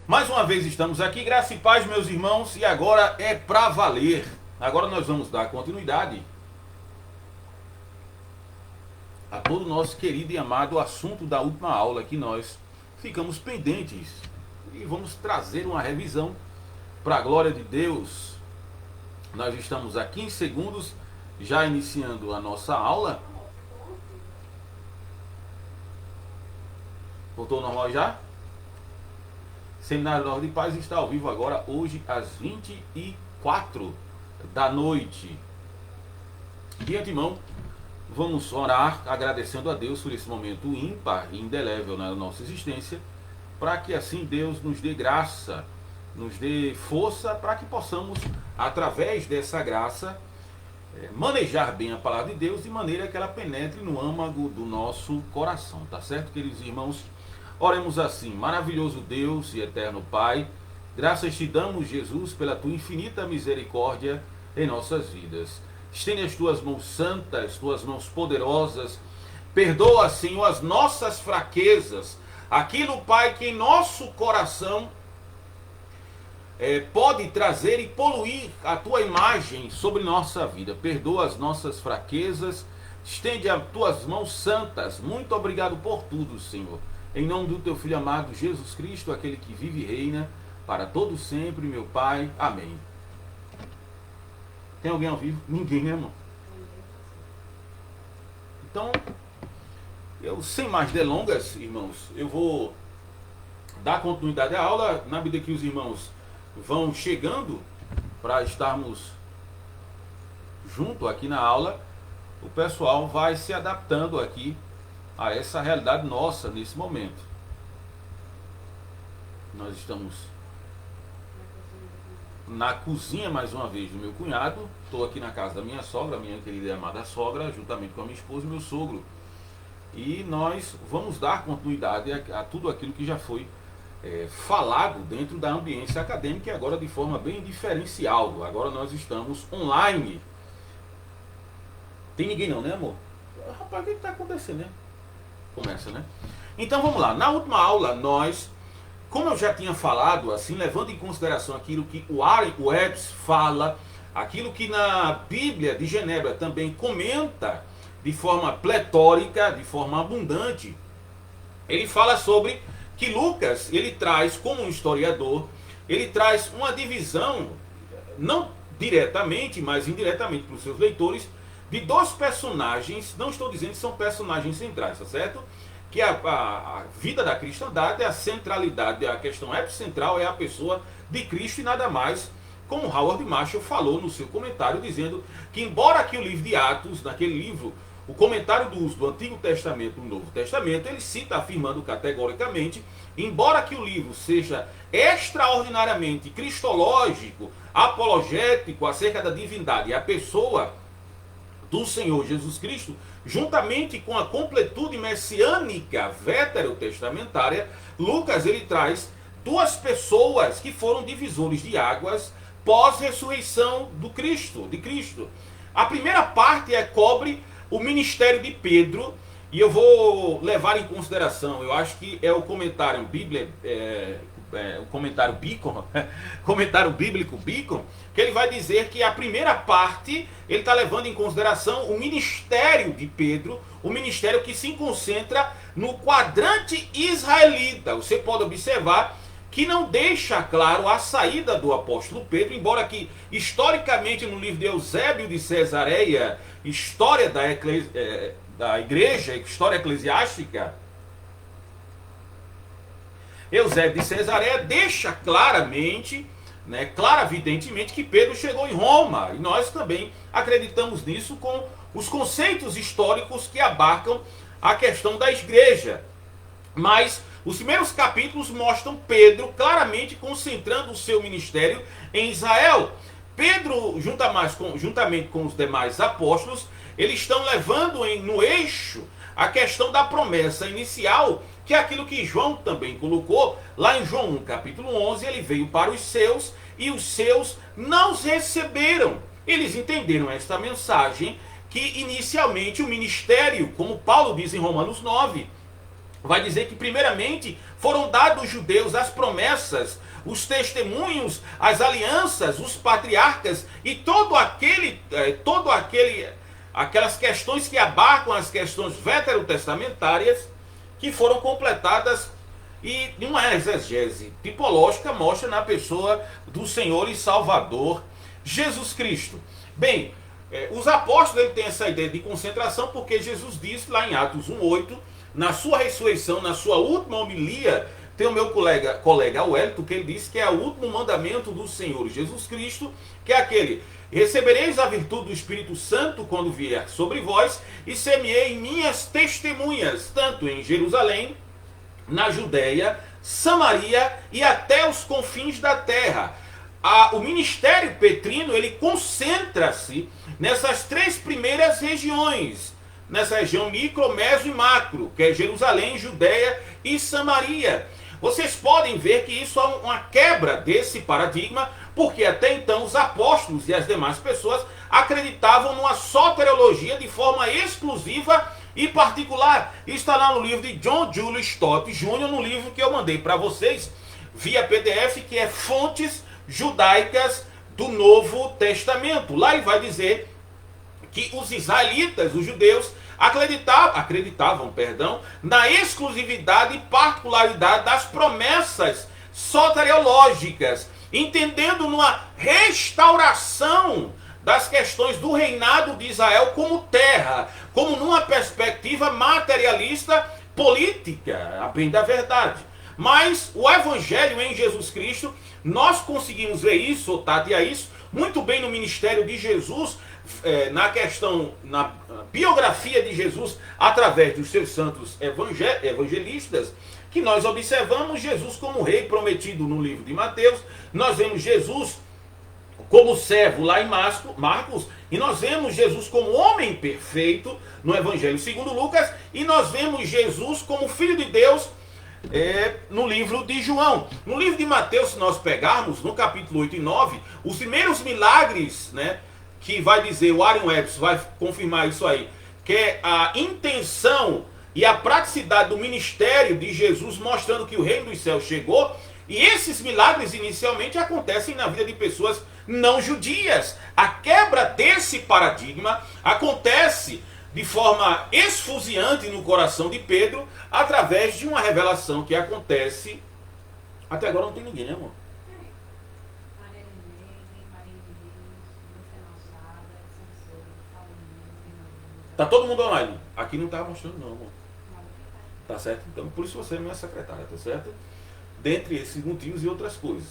Mais uma vez estamos aqui, graça e paz, meus irmãos, e agora é pra valer. Agora nós vamos dar continuidade a todo o nosso querido e amado assunto da última aula que nós ficamos pendentes. E vamos trazer uma revisão para a glória de Deus. Nós estamos a 15 segundos, já iniciando a nossa aula. Voltou ao normal já? Seminário Nova de Paz está ao vivo agora, hoje às 24 da noite. De antemão, vamos orar agradecendo a Deus por esse momento ímpar e indelével na nossa existência, para que assim Deus nos dê graça, nos dê força para que possamos, através dessa graça, manejar bem a palavra de Deus de maneira que ela penetre no âmago do nosso coração, tá certo, queridos irmãos? Oremos assim: maravilhoso Deus e eterno Pai, graças te damos, Jesus, pela tua infinita misericórdia em nossas vidas. Estende as tuas mãos santas, tuas mãos poderosas, perdoa, Senhor, as nossas fraquezas, aquilo, Pai, que em nosso coração pode trazer e poluir a tua imagem sobre nossa vida. Perdoa as nossas fraquezas, estende as tuas mãos santas. Muito obrigado por tudo, Senhor. Em nome do teu Filho amado, Jesus Cristo, aquele que vive e reina para todo sempre, meu Pai. Amém. Tem alguém ao vivo? Ninguém, né, irmão? Então, eu sem mais delongas, irmãos, eu vou dar continuidade à aula. Na medida que os irmãos vão chegando para estarmos junto aqui na aula, o pessoal vai se adaptando aqui a essa realidade nossa nesse momento. Nós estamos na cozinha mais uma vez do meu cunhado. Estou aqui na casa da minha sogra, minha querida e amada sogra, juntamente com a minha esposa e meu sogro. E nós vamos dar continuidade a tudo aquilo que já foi falado dentro da ambiência acadêmica, e agora de forma bem diferencial. Agora nós estamos online. Tem ninguém não, né, amor? Rapaz, o que está acontecendo, né? Começa, né? Então vamos lá. Na última aula nós, como eu já tinha falado, assim, levando em consideração aquilo que o Epps fala, aquilo que na Bíblia de Genebra também comenta de forma pletórica, de forma abundante, ele fala sobre que Lucas, ele traz, como um historiador, ele traz uma divisão, não diretamente, mas indiretamente para os seus leitores, de dois personagens. Não estou dizendo que são personagens centrais, tá certo? Que a vida da cristandade, a centralidade, a questão epicentral é a pessoa de Cristo e nada mais, como Howard Marshall falou no seu comentário, dizendo que embora aqui o livro de Atos, naquele livro, o comentário do uso do Antigo Testamento e do Novo Testamento, ele cita afirmando categoricamente, embora que o livro seja extraordinariamente cristológico, apologético acerca da divindade e a pessoa do Senhor Jesus Cristo, juntamente com a completude messiânica veterotestamentária, Lucas ele traz duas pessoas que foram divisores de águas pós-ressurreição do Cristo, de Cristo. A primeira parte cobre o ministério de Pedro, e eu vou levar em consideração, eu acho que é o comentário Bíblia, o comentário Beacon, comentário bíblico Beacon, que ele vai dizer que a primeira parte ele está levando em consideração o ministério de Pedro, o ministério que se concentra no quadrante israelita. Você pode observar que não deixa claro a saída do apóstolo Pedro, embora que historicamente no livro de Eusébio de Cesareia, história da igreja, história eclesiástica, Eusébio de Cesareia deixa claramente, claravidentemente, que Pedro chegou em Roma. E nós também acreditamos nisso com os conceitos históricos que abarcam a questão da igreja. Mas os primeiros capítulos mostram Pedro claramente concentrando o seu ministério em Israel. Pedro, juntamente com os demais apóstolos, eles estão levando no eixo a questão da promessa inicial, que é aquilo que João também colocou lá em João 1, capítulo 11, ele veio para os seus e os seus não os receberam. Eles entenderam esta mensagem que inicialmente o ministério, como Paulo diz em Romanos 9, vai dizer que primeiramente foram dados aos judeus as promessas, os testemunhos, as alianças, os patriarcas e aquelas questões que abarcam as questões veterotestamentárias que foram completadas, e uma exegese tipológica mostra na pessoa do Senhor e Salvador Jesus Cristo. Bem, os apóstolos têm essa ideia de concentração porque Jesus disse lá em Atos 1:8, na sua ressurreição, na sua última homilia, tem o meu colega Wellington, que ele disse que é o último mandamento do Senhor Jesus Cristo, que é aquele: recebereis a virtude do Espírito Santo quando vier sobre vós, e semeei minhas testemunhas, tanto em Jerusalém, na Judéia, Samaria e até os confins da terra. O ministério petrino, ele concentra-se nessas três primeiras regiões, nessa região micro, meso e macro, que é Jerusalém, Judéia e Samaria. Vocês podem ver que isso é uma quebra desse paradigma, porque até então os apóstolos e as demais pessoas acreditavam numa soteriologia de forma exclusiva e particular. Está lá no livro de John Julius Stott Jr., no livro que eu mandei para vocês via PDF, que é Fontes Judaicas do Novo Testamento. Lá ele vai dizer que os israelitas, os judeus, acreditavam, na exclusividade e particularidade das promessas soteriológicas, entendendo numa restauração das questões do reinado de Israel como terra, como numa perspectiva materialista política, a bem da verdade. Mas o evangelho em Jesus Cristo, nós conseguimos ver isso, tatear isso, muito bem no ministério de Jesus, na biografia de Jesus, através dos seus santos evangelistas, que nós observamos Jesus como rei prometido no livro de Mateus, nós vemos Jesus como servo lá em Marcos, e nós vemos Jesus como homem perfeito no Evangelho segundo Lucas, e nós vemos Jesus como Filho de Deus no livro de João. No livro de Mateus, se nós pegarmos, no capítulo 8 e 9, os primeiros milagres, né, que vai dizer, o Warren Webster vai confirmar isso aí, que é a intenção e a praticidade do ministério de Jesus, mostrando que o reino dos céus chegou. E esses milagres inicialmente acontecem na vida de pessoas não judias. A quebra desse paradigma acontece de forma esfuziante no coração de Pedro, através de uma revelação que acontece. Até agora não tem ninguém, né, amor? Tá todo mundo online. Aqui não tá mostrando não, amor. Tá certo? Então, por isso você é minha secretária, tá certo? Dentre esses motivos e outras coisas.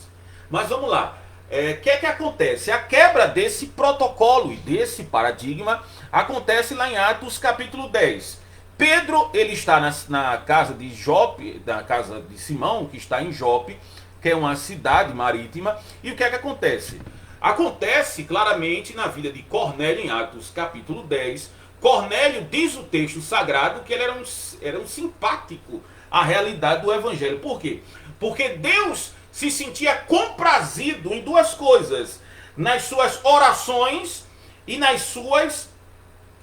Mas vamos lá. O que é que acontece? A quebra desse protocolo e desse paradigma acontece lá em Atos capítulo 10. Pedro, ele está na casa de Jope, na casa de Simão, que está em Jope, que é uma cidade marítima. E o que é que acontece? Acontece claramente na vida de Cornélio, em Atos capítulo 10. Cornélio, diz o texto sagrado, que ele era um simpático à realidade do evangelho. Por quê? Porque Deus se sentia comprazido em duas coisas: nas suas orações e nas suas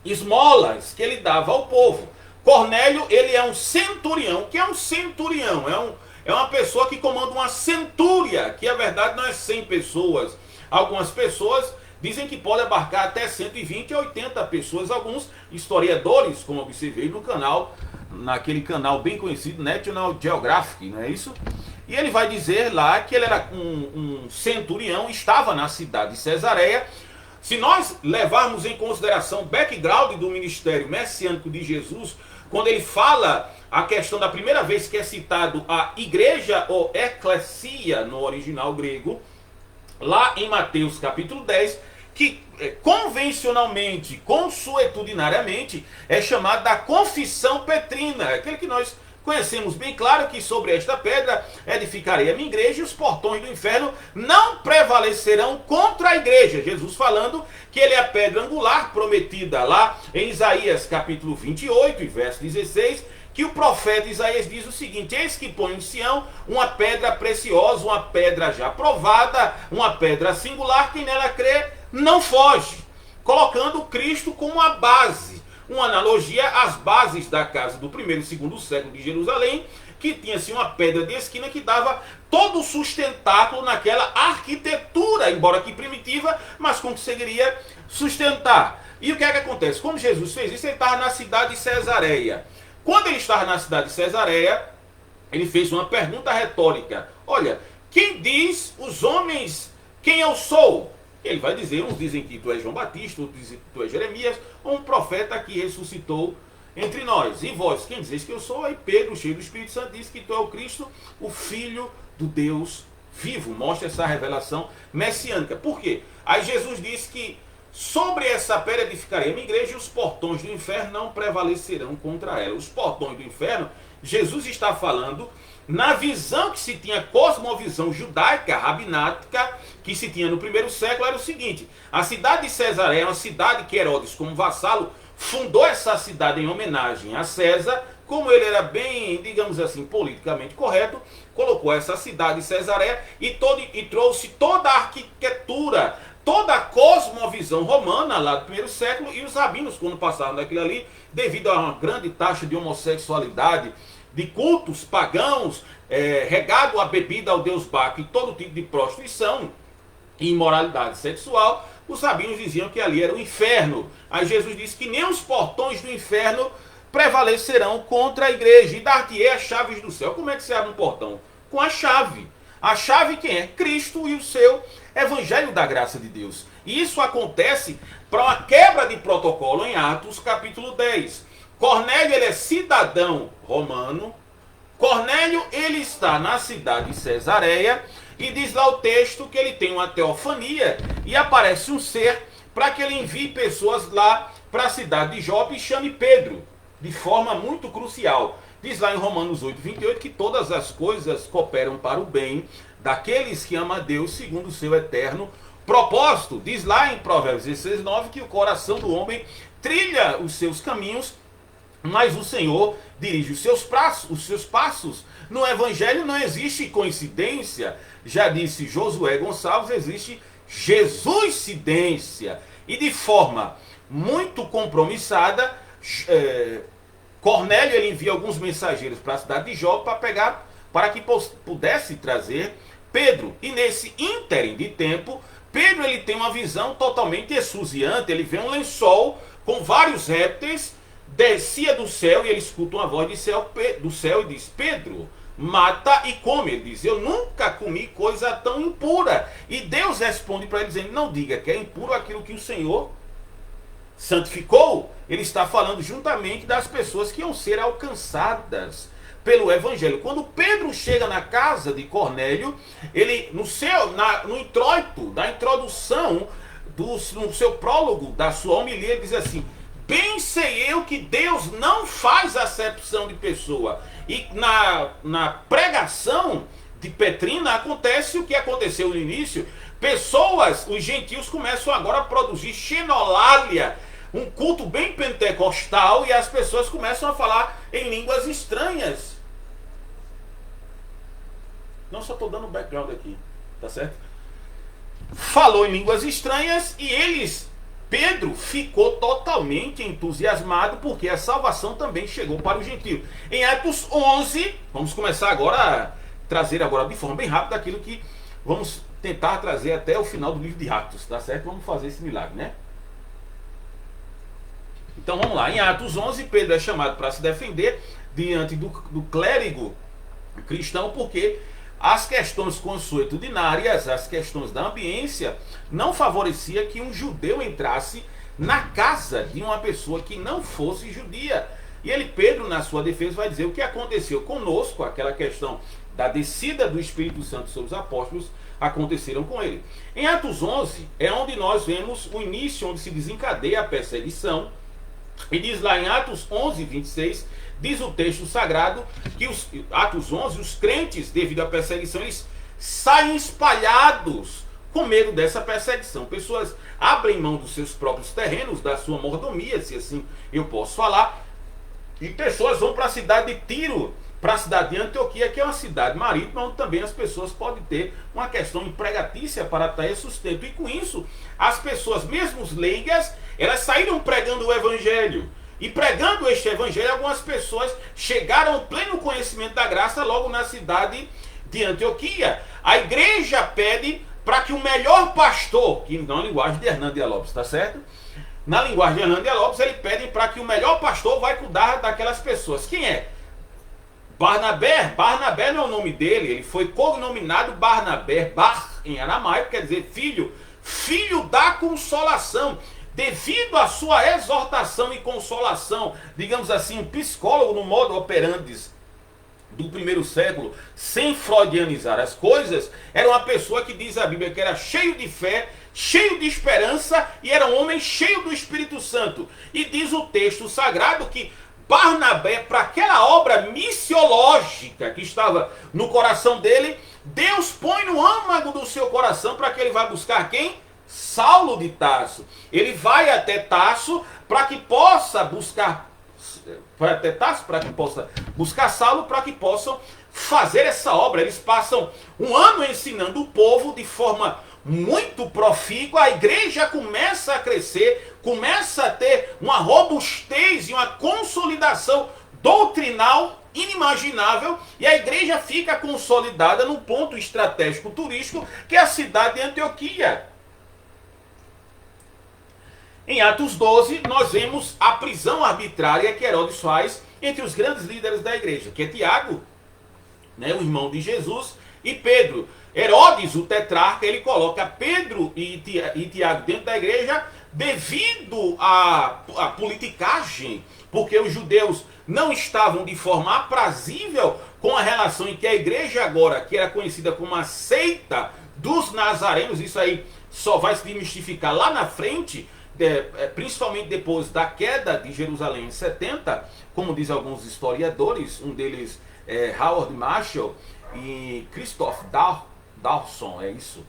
esmolas que ele dava ao povo. Cornélio, ele é um centurião. O que é um centurião? É uma pessoa que comanda uma centúria, que a verdade não é 100 pessoas. Algumas pessoas dizem que pode abarcar até 120 a 80 pessoas. Alguns historiadores, como observei no canal, naquele canal bem conhecido, National Geographic, não é isso? E ele vai dizer lá que ele era um centurião, estava na cidade de Cesareia. Se nós levarmos em consideração o background do ministério messiânico de Jesus, quando ele fala a questão da primeira vez que é citado a igreja ou eclesia no original grego, lá em Mateus capítulo 10, que convencionalmente, consuetudinariamente, é chamado da confissão petrina, aquele que nós conhecemos bem claro, que sobre esta pedra edificarei a minha igreja e os portões do inferno não prevalecerão contra a igreja. Jesus falando que ele é a pedra angular prometida lá em Isaías capítulo 28 e verso 16, que o profeta Isaías diz o seguinte: eis que põe em Sião uma pedra preciosa, uma pedra já provada, uma pedra singular, quem nela crê não foge, colocando Cristo como a base, uma analogia às bases da casa do primeiro e segundo século de Jerusalém, que tinha-se uma pedra de esquina que dava todo o sustentáculo naquela arquitetura, embora que primitiva, mas conseguiria sustentar. E o que é que acontece? Quando Jesus fez isso, ele estava na cidade de Cesareia. Quando ele estava na cidade de Cesareia, ele fez uma pergunta retórica. Olha, quem diz os homens quem eu sou? Ele vai dizer, uns dizem que tu és João Batista, outros dizem que tu és Jeremias, ou um profeta que ressuscitou entre nós. E vós, quem dizeis que eu sou? Aí Pedro, cheio do Espírito Santo, disse que tu é o Cristo, o Filho do Deus vivo. Mostra essa revelação messiânica. Por quê? Aí Jesus disse que sobre essa pedra edificarei a minha igreja e os portões do inferno não prevalecerão contra ela. Os portões do inferno, Jesus está falando na visão que se tinha, cosmovisão judaica, rabinática, que se tinha no primeiro século, era o seguinte: a cidade de Cesareia é uma cidade que Herodes, como vassalo, fundou essa cidade em homenagem a César. Como ele era bem, digamos assim, politicamente correto, colocou essa cidade de Cesareia e trouxe toda a arquitetura, toda a cosmovisão romana lá do primeiro século. E os rabinos, quando passaram daquilo ali, devido a uma grande taxa de homossexualidade, de cultos pagãos, regado a bebida ao deus Baco e todo tipo de prostituição e imoralidade sexual, os rabinos diziam que ali era o inferno. Aí Jesus disse que nem os portões do inferno prevalecerão contra a igreja, e dar-te-ei as chaves do céu. Como é que se abre um portão? Com a chave. A chave quem é? Cristo e o seu evangelho da graça de Deus. E isso acontece para uma quebra de protocolo em Atos capítulo 10. Cornélio, ele é cidadão romano. Cornélio, ele está na cidade de Cesareia, e diz lá o texto que ele tem uma teofania e aparece um ser para que ele envie pessoas lá para a cidade de Jope e chame Pedro, de forma muito crucial. Diz lá em Romanos 8:28 que todas as coisas cooperam para o bem daqueles que amam a Deus segundo o seu eterno propósito. Diz lá em Provérbios 16:9 que o coração do homem trilha os seus caminhos, mas o Senhor dirige os seus passos. No Evangelho não existe coincidência. Já disse Josué Gonçalves, existe Jesuscidência. E de forma muito compromissada, Cornélio ele envia alguns mensageiros para a cidade de Jope para que pudesse trazer Pedro. E nesse ínterim de tempo, Pedro ele tem uma visão totalmente exusiante. Ele vê um lençol com vários répteis, descia do céu e ele escuta uma voz do céu e diz: Pedro, mata e come. Ele diz: eu nunca comi coisa tão impura. E Deus responde para ele dizendo: não diga que é impuro aquilo que o Senhor santificou. Ele está falando juntamente das pessoas que iam ser alcançadas pelo Evangelho. Quando Pedro chega na casa de Cornélio, ele no introito da introdução, no seu prólogo da sua homilia, ele diz assim: bem sei eu que Deus não faz acepção de pessoa. E na pregação de Petrina acontece o que aconteceu no início. Pessoas, os gentios começam agora a produzir xenolália, um culto bem pentecostal, e as pessoas começam a falar em línguas estranhas. Não, só estou dando background aqui, tá certo? Falou em línguas estranhas e Pedro ficou totalmente entusiasmado porque a salvação também chegou para o gentio. Em Atos 11, vamos começar agora a trazer agora de forma bem rápida aquilo que vamos tentar trazer até o final do livro de Atos, tá certo? Vamos fazer esse milagre, né? Então vamos lá, em Atos 11, Pedro é chamado para se defender diante do clérigo cristão, porque as questões consuetudinárias, as questões da ambiência, não favorecia que um judeu entrasse na casa de uma pessoa que não fosse judia. E Pedro, na sua defesa, vai dizer o que aconteceu conosco, aquela questão da descida do Espírito Santo sobre os apóstolos, aconteceram com ele. Em Atos 11 é onde nós vemos o início, onde se desencadeia a perseguição. E diz lá em Atos 11:26, diz o texto sagrado que Atos 11, os crentes, devido à perseguição, eles saem espalhados com medo dessa perseguição. Pessoas abrem mão dos seus próprios terrenos, da sua mordomia, se assim eu posso falar, e pessoas vão para a cidade de Tiro, para a cidade de Antioquia, que é uma cidade marítima, onde também as pessoas podem ter uma questão empregatícia para ter sustento. E com isso, as pessoas, mesmo os leigas, elas saíram pregando o Evangelho. E pregando este evangelho, algumas pessoas chegaram ao pleno conhecimento da graça logo na cidade de Antioquia. A igreja pede para que o melhor pastor, que não é a linguagem de Hernando Dias Lopes, tá certo? Na linguagem de Hernando Dias Lopes, ele pede para que o melhor pastor vai cuidar daquelas pessoas. Quem é? Barnabé. Barnabé não é o nome dele, ele foi cognominado Barnabé. Bar, em aramaico, quer dizer filho. Filho da consolação. Devido à sua exortação e consolação, digamos assim, um psicólogo no modo operandis do primeiro século, sem freudianizar as coisas, era uma pessoa que diz a Bíblia que era cheio de fé, cheio de esperança e era um homem cheio do Espírito Santo. E diz o texto sagrado que Barnabé, para aquela obra missiológica que estava no coração dele, Deus põe no âmago do seu coração para que ele vá buscar quem? Saulo de Tarso. Ele vai até Tarso para que possa buscar Saulo, para que possam fazer essa obra. Eles passam um ano ensinando o povo de forma muito profícua. A igreja começa a crescer, começa a ter uma robustez e uma consolidação doutrinal inimaginável, e a igreja fica consolidada num ponto estratégico turístico que é a cidade de Antioquia. Em Atos 12, nós vemos a prisão arbitrária que Herodes faz entre os grandes líderes da igreja, que é Tiago, né, o irmão de Jesus, e Pedro. Herodes, o tetrarca, ele coloca Pedro e Tiago dentro da igreja devido à politicagem, porque os judeus não estavam de forma aprazível com a relação em que a igreja agora, que era conhecida como a seita dos nazarenos, isso aí só vai se desmistificar lá na frente, principalmente depois da queda de Jerusalém em 70, como dizem alguns historiadores, um deles é Howard Marshall e Christoph Dawson, é isso.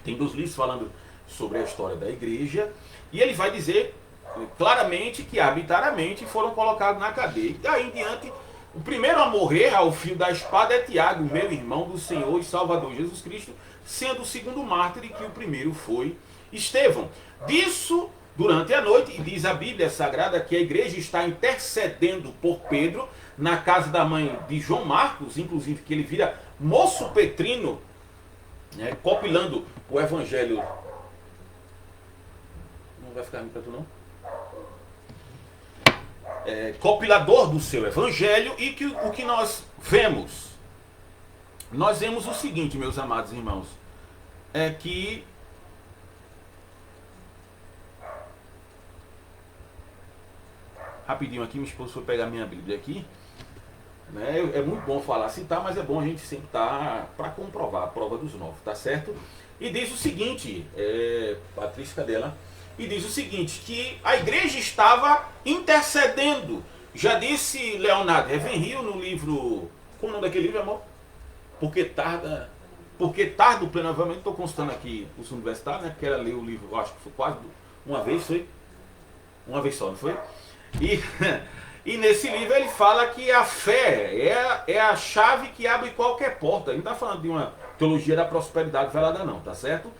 Tem 2 livros falando sobre a história da igreja, e ele vai dizer claramente que arbitrariamente foram colocados na cadeia. E daí em diante, o primeiro a morrer ao fio da espada é Tiago, meu irmão do Senhor e Salvador Jesus Cristo, sendo o segundo mártir e que o primeiro foi Estevão. Disso, durante a noite, e diz a Bíblia Sagrada que a igreja está intercedendo por Pedro na casa da mãe de João Marcos, inclusive que ele vira moço petrino, né, compilando o evangelho. Não vai ficar ruim para tu não? Compilador do seu evangelho, e que o que nós vemos? Nós vemos o seguinte, meus amados irmãos, é que rapidinho aqui, minha esposa foi pegar minha Bíblia aqui, né? É muito bom falar assim, tá? Mas é bom a gente sempre estar para comprovar a prova dos 9, tá certo? E diz o seguinte, Patrícia, cadê ela? E diz o seguinte, que a igreja estava intercedendo. Já disse Leonardo Ravenhill no livro, como é o nome daquele livro, amor? Porque tardo plenamente, estou constando aqui os universitários, né? Porque ela leu o livro, eu acho que foi quase uma vez, foi? Uma vez só, não foi? E nesse livro ele fala que a fé é a chave que abre qualquer porta. Ele não está falando de uma teologia da prosperidade velada não, tá certo?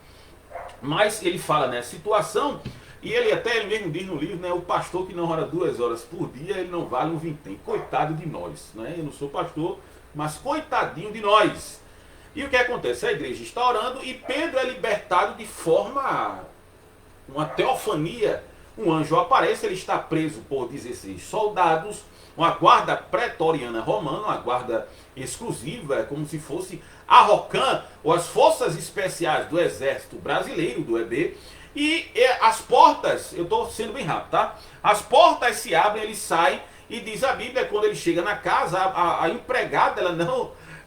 Mas ele fala, né, situação, e ele mesmo diz no livro, né, o pastor que não ora 2 horas por dia, ele não vale um vintém. Coitado de nós, né? Eu não sou pastor, mas coitadinho de nós. E o que acontece? A igreja está orando e Pedro é libertado de forma, uma teofania. Um anjo aparece, ele está preso por 16 soldados, uma guarda pretoriana romana, uma guarda exclusiva, como se fosse a ROCAM, ou as forças especiais do exército brasileiro, do EB, e as portas, eu estou sendo bem rápido, tá? As portas se abrem, ele sai, e diz a Bíblia, quando ele chega na casa, a empregada,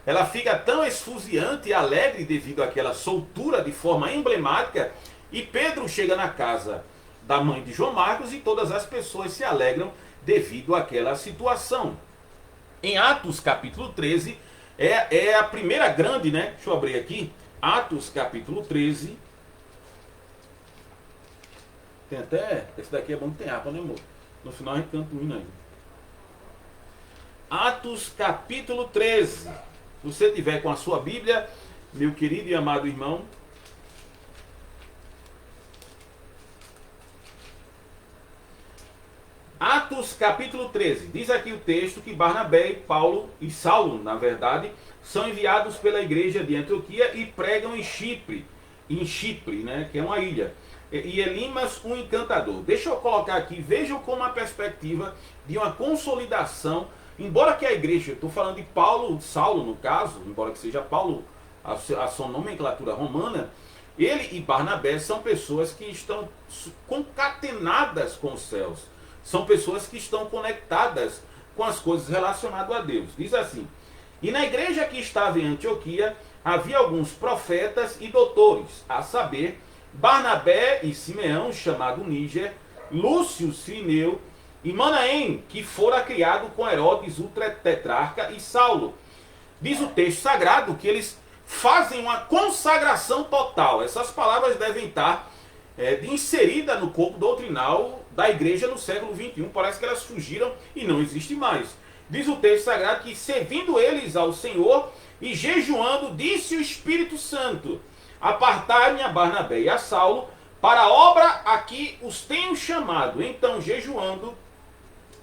ela fica tão esfuziante e alegre devido àquela soltura de forma emblemática, e Pedro chega na casa da mãe de João Marcos e todas as pessoas se alegram devido àquela situação. Em Atos capítulo 13, é a primeira grande, né? Deixa eu abrir aqui. Atos capítulo 13. Tem até, esse daqui é bom que tem harpa, né, amor? No final a gente canta um hino ainda. Atos capítulo 13. Se você tiver com a sua Bíblia, meu querido e amado irmão, Atos Atos capítulo 13, diz aqui o texto que Barnabé, Paulo e Saulo, na verdade, são enviados pela igreja de Antioquia e pregam em Chipre, né, que é uma ilha. E Elimas, um encantador. Deixa eu colocar aqui, vejam como a perspectiva de uma consolidação, embora que a igreja, estou falando de Paulo, Saulo no caso, embora que seja Paulo a sua nomenclatura romana, ele e Barnabé são pessoas que estão concatenadas com os céus, são pessoas que estão conectadas com as coisas relacionadas a Deus. Diz assim: e na igreja que estava em Antioquia havia alguns profetas e doutores, a saber, Barnabé e Simeão, chamado Níger, Lúcio Cirineu e Manaém, que fora criado com Herodes o tetrarca, e Saulo. Diz o texto sagrado que eles fazem uma consagração total. Essas palavras devem estar inseridas no corpo doutrinal da igreja no século XXI. Parece que elas fugiram e não existem mais. Diz o texto sagrado que, servindo eles ao Senhor e jejuando, disse o Espírito Santo: apartai-me a Barnabé e a Saulo para a obra a que os tenho chamado. Então, jejuando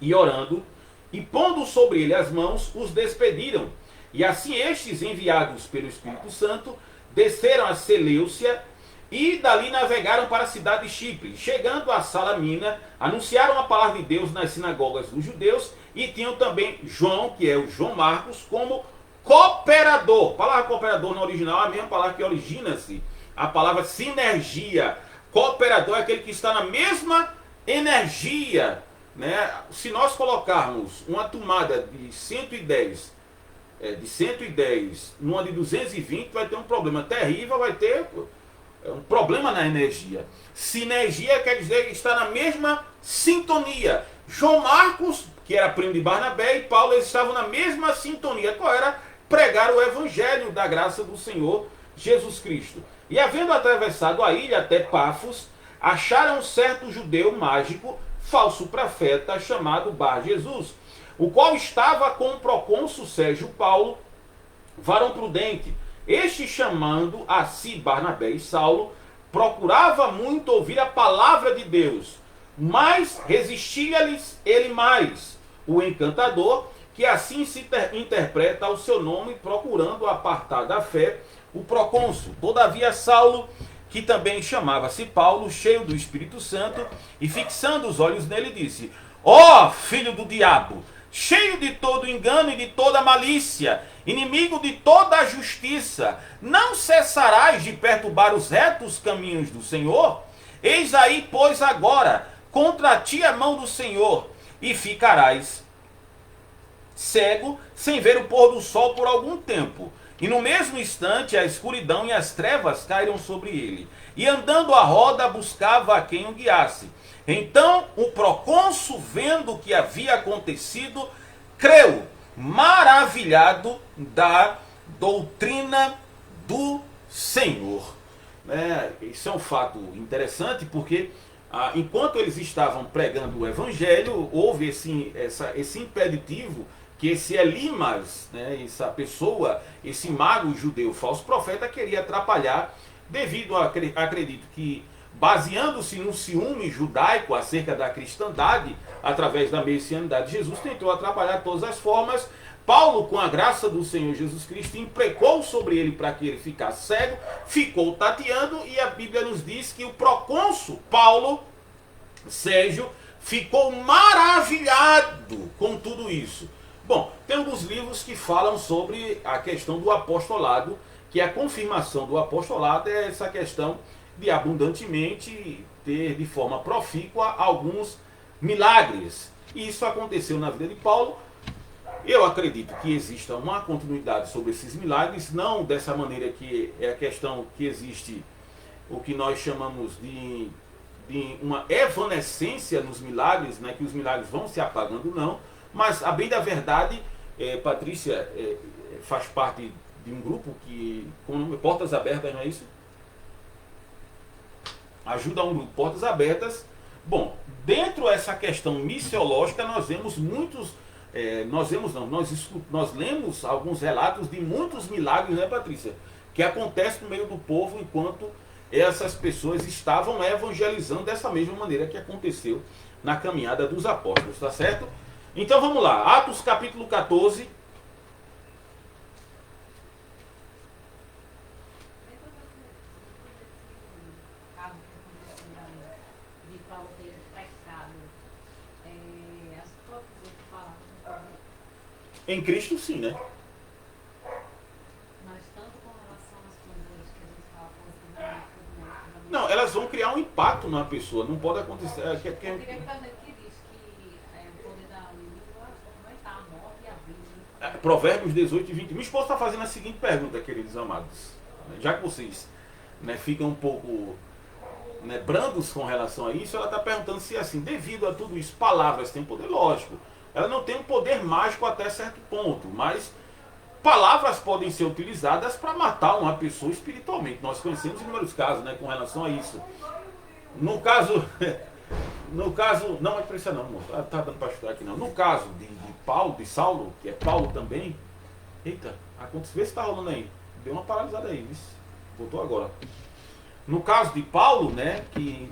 e orando e pondo sobre ele as mãos, os despediram. E assim estes, enviados pelo Espírito Santo, desceram a Seleucia e dali navegaram para a cidade de Chipre. Chegando a Salamina, anunciaram a palavra de Deus nas sinagogas dos judeus e tinham também João, que é o João Marcos, como cooperador. A palavra cooperador no original é a mesma palavra que origina-se, a palavra sinergia. Cooperador é aquele que está na mesma energia, né? Se nós colocarmos uma tomada de 110 numa de 220, vai ter um problema terrível, vai ter um problema na energia. Sinergia quer dizer que está na mesma sintonia. João Marcos, que era primo de Barnabé, e Paulo, eles estavam na mesma sintonia. Qual era? Pregar o evangelho da graça do Senhor Jesus Cristo. E havendo atravessado a ilha até Pafos, acharam um certo judeu mágico, falso profeta, chamado Bar Jesus, o qual estava com o procônsul Sérgio Paulo, varão prudente. Este, chamando a si Barnabé e Saulo, procurava muito ouvir a palavra de Deus, mas resistia-lhes ele mais, o encantador, que assim se interpreta o seu nome, procurando apartar da fé o procônsul. Todavia Saulo, que também chamava-se Paulo, cheio do Espírito Santo, e fixando os olhos nele, disse: ó filho do diabo, cheio de todo engano e de toda malícia, inimigo de toda a justiça, não cessarás de perturbar os retos caminhos do Senhor? Eis aí, pois, agora contra ti a mão do Senhor, e ficarás cego, sem ver o pôr do sol por algum tempo. E no mesmo instante a escuridão e as trevas caíram sobre ele, e andando à roda buscava a quem o guiasse. Então o procônsul, vendo o que havia acontecido, creu, maravilhado da doutrina do Senhor. Isso é um fato interessante, porque enquanto eles estavam pregando o evangelho, houve esse impeditivo que esse Elimas, essa pessoa, esse mago judeu falso profeta, queria atrapalhar, devido a, acredito que, baseando-se no ciúme judaico acerca da cristandade, através da messianidade de Jesus, tentou atrapalhar de todas as formas. Paulo, com a graça do Senhor Jesus Cristo, imprecou sobre ele para que ele ficasse cego, ficou tateando, e a Bíblia nos diz que o procônsul Paulo, Sérgio, ficou maravilhado com tudo isso. Bom, tem alguns livros que falam sobre a questão do apostolado, que a confirmação do apostolado é essa questão de abundantemente ter de forma profícua alguns milagres. E isso aconteceu na vida de Paulo. Eu acredito que exista uma continuidade sobre esses milagres, não dessa maneira que é a questão que existe o que nós chamamos de uma evanescência nos milagres, que os milagres vão se apagando, não. Mas, a bem da verdade, Patrícia faz parte de um grupo que, com o nome Portas Abertas, não é isso? Ajuda a um grupo Portas Abertas. Bom, dentro dessa questão missiológica, nós vemos nós lemos alguns relatos de muitos milagres, né, Patrícia? Que acontecem no meio do povo enquanto essas pessoas estavam evangelizando dessa mesma maneira que aconteceu na caminhada dos apóstolos, tá certo? Então vamos lá, Atos capítulo 14. Em Cristo, sim, né? Mas tanto com relação às coisas que a gente fala com fundamentos, Não, elas vão criar um impacto na pessoa. Não pode acontecer. eu queria que fazer que diz que o poder da língua vai estar a morte e a vida. Provérbios 18 e 20. Minha esposa está fazendo a seguinte pergunta, queridos amados. Já que vocês, né, ficam um pouco, né, brandos com relação a isso, ela está perguntando se, assim, devido a tudo isso, palavras têm poder, lógico. Ela não tem um poder mágico até certo ponto, mas palavras podem ser utilizadas para matar uma pessoa espiritualmente. Nós conhecemos inúmeros casos, né, com relação a isso. No caso, não é para isso não, moço. Tá dando para estudar aqui não. No caso de Paulo, de Saulo, que é Paulo também. Eita, vê se está rolando aí. Deu uma paralisada aí, viu? Voltou agora. No caso de Paulo, né, que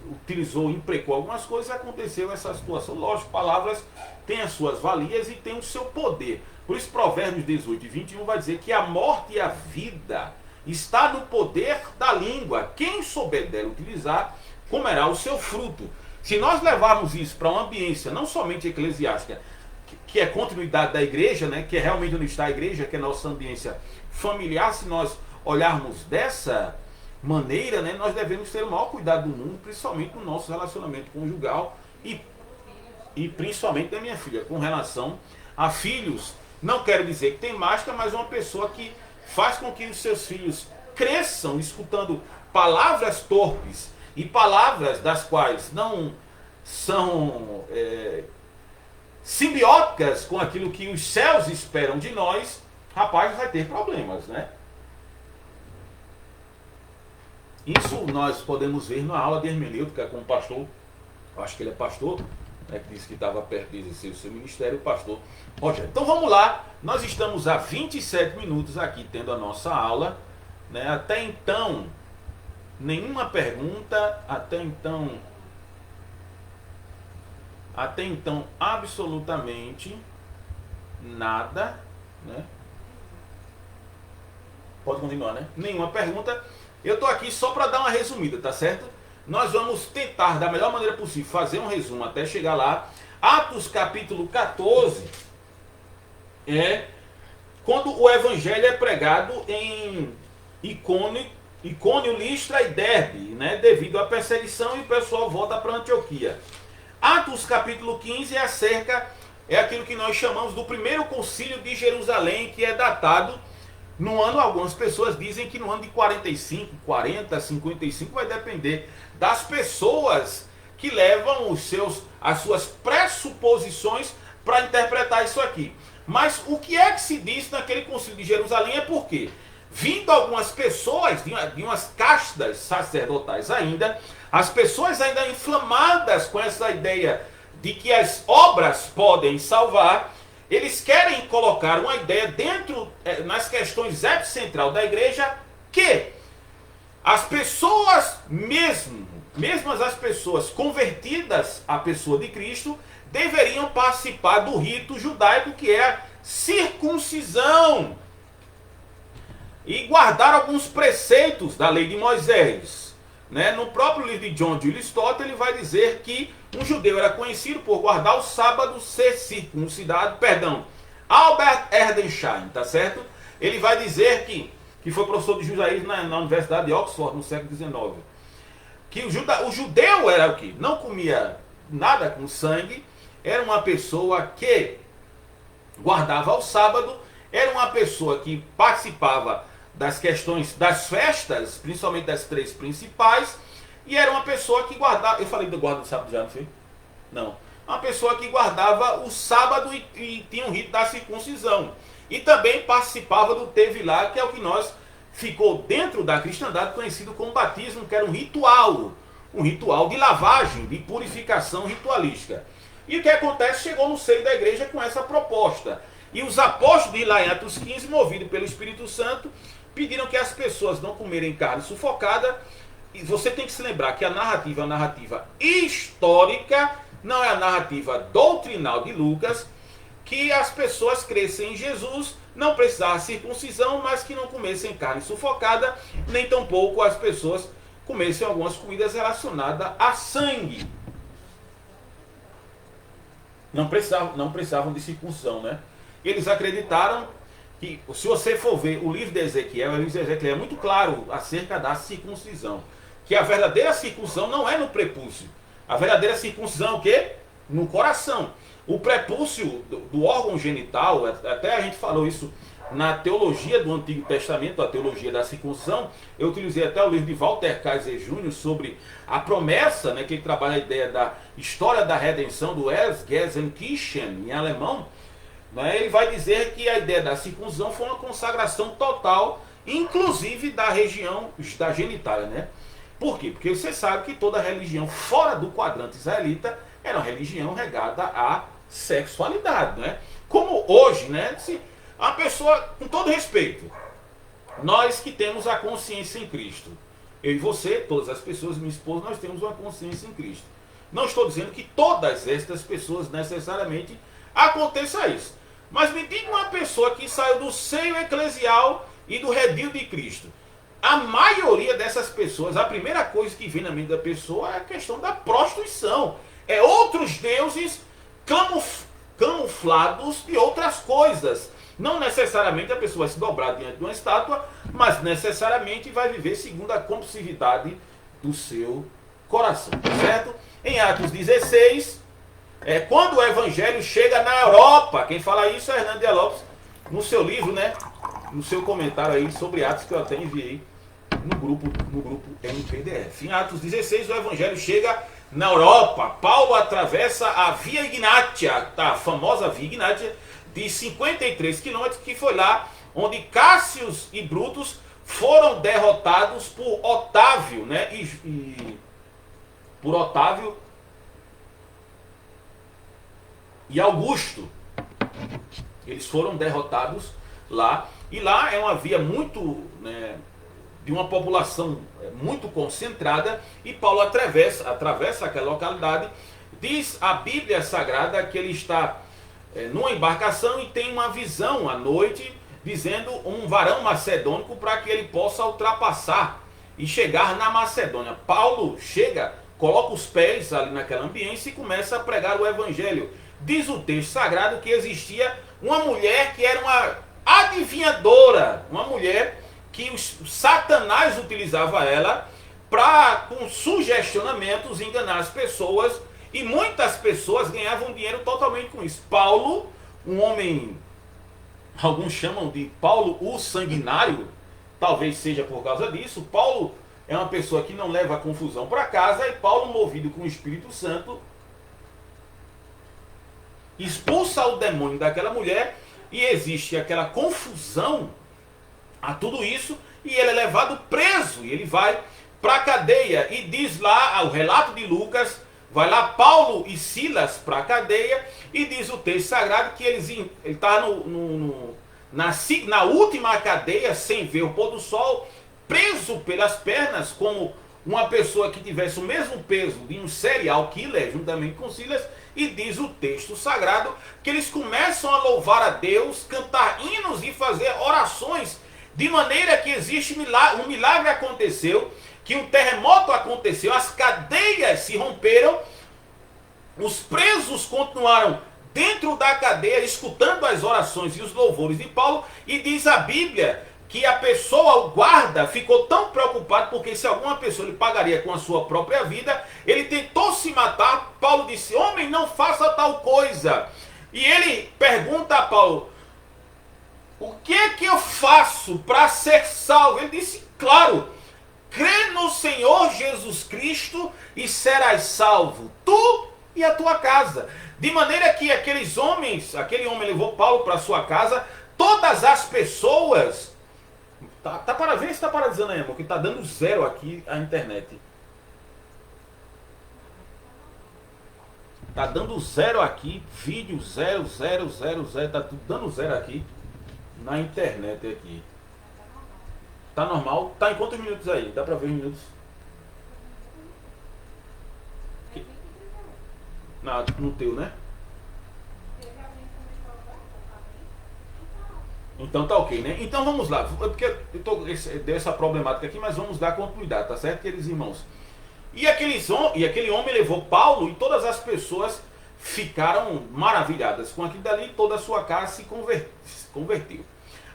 imprecou algumas coisas, aconteceu essa situação. Lógico, palavras têm as suas valias e têm o seu poder. Por isso, Provérbios 18 e 21 vai dizer que a morte e a vida está no poder da língua. Quem souber dela utilizar, comerá o seu fruto. Se nós levarmos isso para uma ambiência não somente eclesiástica, que é continuidade da igreja, né, que é realmente onde está a igreja, que é a nossa ambiência familiar, se nós olharmos dessa maneira, né, nós devemos ter o maior cuidado do mundo, principalmente no nosso relacionamento conjugal e principalmente da minha filha, com relação a filhos. Não quero dizer que tem máscara, mas uma pessoa que faz com que os seus filhos cresçam escutando palavras torpes e palavras das quais não são simbióticas com aquilo que os céus esperam de nós, rapaz, vai ter problemas, né? Isso nós podemos ver na aula de hermenêutica com o pastor, acho que ele é pastor, né, que disse que estava perto de exercer o seu ministério, o pastor Rogério. Então vamos lá, nós estamos há 27 minutos aqui tendo a nossa aula, né? Até então, nenhuma pergunta, até então absolutamente nada, né? Pode continuar, né? Nenhuma pergunta. Eu estou aqui só para dar uma resumida, tá certo? Nós vamos tentar, da melhor maneira possível, fazer um resumo até chegar lá. Atos capítulo 14 é quando o evangelho é pregado em Icônio, Listra e Derbe, né, devido à perseguição, e o pessoal volta para Antioquia. Atos capítulo 15 é aquilo que nós chamamos do primeiro concílio de Jerusalém, que é datado no ano, algumas pessoas dizem que no ano de 45, 40, 55, vai depender das pessoas que levam as suas pressuposições para interpretar isso aqui. Mas o que é que se diz naquele concílio de Jerusalém é porque, vindo algumas pessoas de umas castas sacerdotais ainda, as pessoas ainda inflamadas com essa ideia de que as obras podem salvar, eles querem colocar uma ideia dentro, nas questões epicentral da igreja, que as pessoas, mesmo as pessoas convertidas à pessoa de Cristo, deveriam participar do rito judaico, que é a circuncisão, e guardar alguns preceitos da lei de Moisés. Né? No próprio livro de John Julius Stott, ele vai dizer que um judeu era conhecido por guardar o sábado, ser circuncidado, Albert Erdensheim, tá certo? Ele vai dizer que foi professor de judaísmo na Universidade de Oxford no século XIX, que o judeu era o que? Não comia nada com sangue, era uma pessoa que guardava o sábado, era uma pessoa que participava das questões das festas, principalmente das 3 principais, e era uma pessoa que guardava, eu falei do guarda do sábado já, não foi? Não. Uma pessoa que guardava o sábado e tinha um rito da circuncisão. E também participava do Tevilá, que é o que ficou dentro da cristandade conhecido como batismo, que era um ritual de lavagem, de purificação ritualística. E o que acontece? Chegou no seio da igreja com essa proposta. E os apóstolos de lá em Atos 15, movidos pelo Espírito Santo, pediram que as pessoas não comerem carne sufocada E você tem que se lembrar que a narrativa é a narrativa histórica, não é a narrativa doutrinal de Lucas, que as pessoas crescem em Jesus, não precisavam circuncisão, mas que não comessem carne sufocada, nem tampouco as pessoas comessem algumas comidas relacionadas a sangue. Não precisavam de circuncisão, né? Eles acreditaram que, se você for ver o livro de Ezequiel é muito claro acerca da circuncisão. Que a verdadeira circuncisão não é no prepúcio. A verdadeira circuncisão é o quê? No coração. O prepúcio do órgão genital, até a gente falou isso na teologia do Antigo Testamento, a teologia da circuncisão. Eu utilizei até o livro de Walter Kaiser Jr. sobre a promessa, né, que ele trabalha a ideia da história da redenção do Erstgesenkirchen, em alemão. Né, ele vai dizer que a ideia da circuncisão foi uma consagração total, inclusive da região da genitália, né? Por quê? Porque você sabe que toda religião fora do quadrante israelita era uma religião regada à sexualidade, né? Como hoje, né? Se a pessoa, com todo respeito, nós que temos a consciência em Cristo, eu e você, todas as pessoas, minha esposa, nós temos uma consciência em Cristo. Não estou dizendo que todas estas pessoas necessariamente aconteça isso. Mas me diga uma pessoa que saiu do seio eclesial e do redil de Cristo. A maioria dessas pessoas, a primeira coisa que vem na mente da pessoa é a questão da prostituição. É outros deuses camuflados de outras coisas. Não necessariamente a pessoa vai se dobrar diante de uma estátua, mas necessariamente vai viver segundo a compulsividade do seu coração. Certo? Em Atos 16, quando o evangelho chega na Europa, quem fala isso é Hernando de Lopes, no seu livro, né? No seu comentário aí sobre Atos, que eu até enviei no grupo MPDF. Em Atos 16, o evangelho chega na Europa. Paulo atravessa a Via Ignatia, a famosa Via Ignatia, de 53 quilômetros, que foi lá onde Cássius e Brutus foram derrotados por Otávio, né? Por Otávio e Augusto. Eles foram derrotados lá. E lá é uma via muito, né, de uma população muito concentrada, e Paulo atravessa aquela localidade. Diz a Bíblia Sagrada que ele está numa embarcação e tem uma visão à noite, dizendo um varão macedônico para que ele possa ultrapassar e chegar na Macedônia. Paulo chega, coloca os pés ali naquela ambiência e começa a pregar o evangelho. Diz o texto sagrado que existia uma mulher que era uma adivinhadora, uma mulher que o Satanás utilizava ela para, com sugestionamentos, enganar as pessoas, e muitas pessoas ganhavam dinheiro totalmente com isso. Paulo, um homem, alguns chamam de Paulo o sanguinário, talvez seja por causa disso. Paulo é uma pessoa que não leva a confusão para casa, e Paulo, movido com o Espírito Santo, expulsa o demônio daquela mulher, e existe aquela confusão a tudo isso, e ele é levado preso, e ele vai para a cadeia. E diz lá, o relato de Lucas, vai lá Paulo e Silas para a cadeia, e diz o texto sagrado que ele está na última cadeia, sem ver o pôr do sol, preso pelas pernas, como uma pessoa que tivesse o mesmo peso de um serial killer, juntamente com Silas. E diz o texto sagrado que eles começam a louvar a Deus, cantar hinos e fazer orações, de maneira que existe um milagre aconteceu, que um terremoto aconteceu, as cadeias se romperam, os presos continuaram dentro da cadeia, escutando as orações e os louvores de Paulo, e diz a Bíblia que a pessoa, o guarda, ficou tão preocupado, porque se alguma pessoa lhe pagaria com a sua própria vida, ele tentou se matar. Paulo disse: homem, não faça tal coisa. E ele pergunta a Paulo: o que é que eu faço para ser salvo? Ele disse: claro, crê no Senhor Jesus Cristo e serás salvo, tu e a tua casa. De maneira que aquele homem levou Paulo para sua casa, todas as pessoas... Tá para ver se tá paralisando aí, amor, que tá dando zero aqui a internet. Tá dando zero aqui, vídeo zero, tá tudo dando zero aqui na internet aqui. Tá normal? Tá em quantos minutos aí? Dá para ver os minutos? no teu, né? Então tá ok, né? Então vamos lá. Porque deu essa problemática aqui, mas vamos dar continuidade, tá certo, queridos irmãos? E aquele homem levou Paulo e todas as pessoas ficaram maravilhadas com aquilo dali, toda a sua casa se converteu.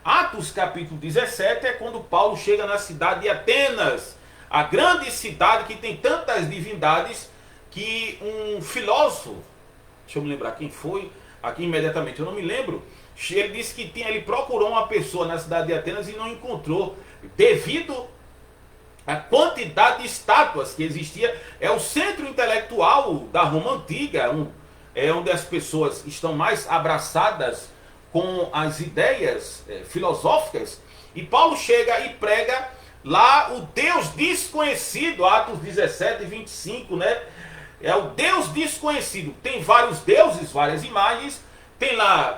Atos capítulo 17 é quando Paulo chega na cidade de Atenas, a grande cidade que tem tantas divindades que um filósofo, deixa eu me lembrar quem foi, aqui imediatamente eu não me lembro, ele disse que ele procurou uma pessoa na cidade de Atenas e não encontrou, devido à quantidade de estátuas que existia. É o centro intelectual da Roma Antiga, é onde as pessoas estão mais abraçadas com as ideias filosóficas, e Paulo chega e prega lá o Deus desconhecido, Atos 17 e 25, né? É o Deus desconhecido. Tem vários deuses, várias imagens. Tem lá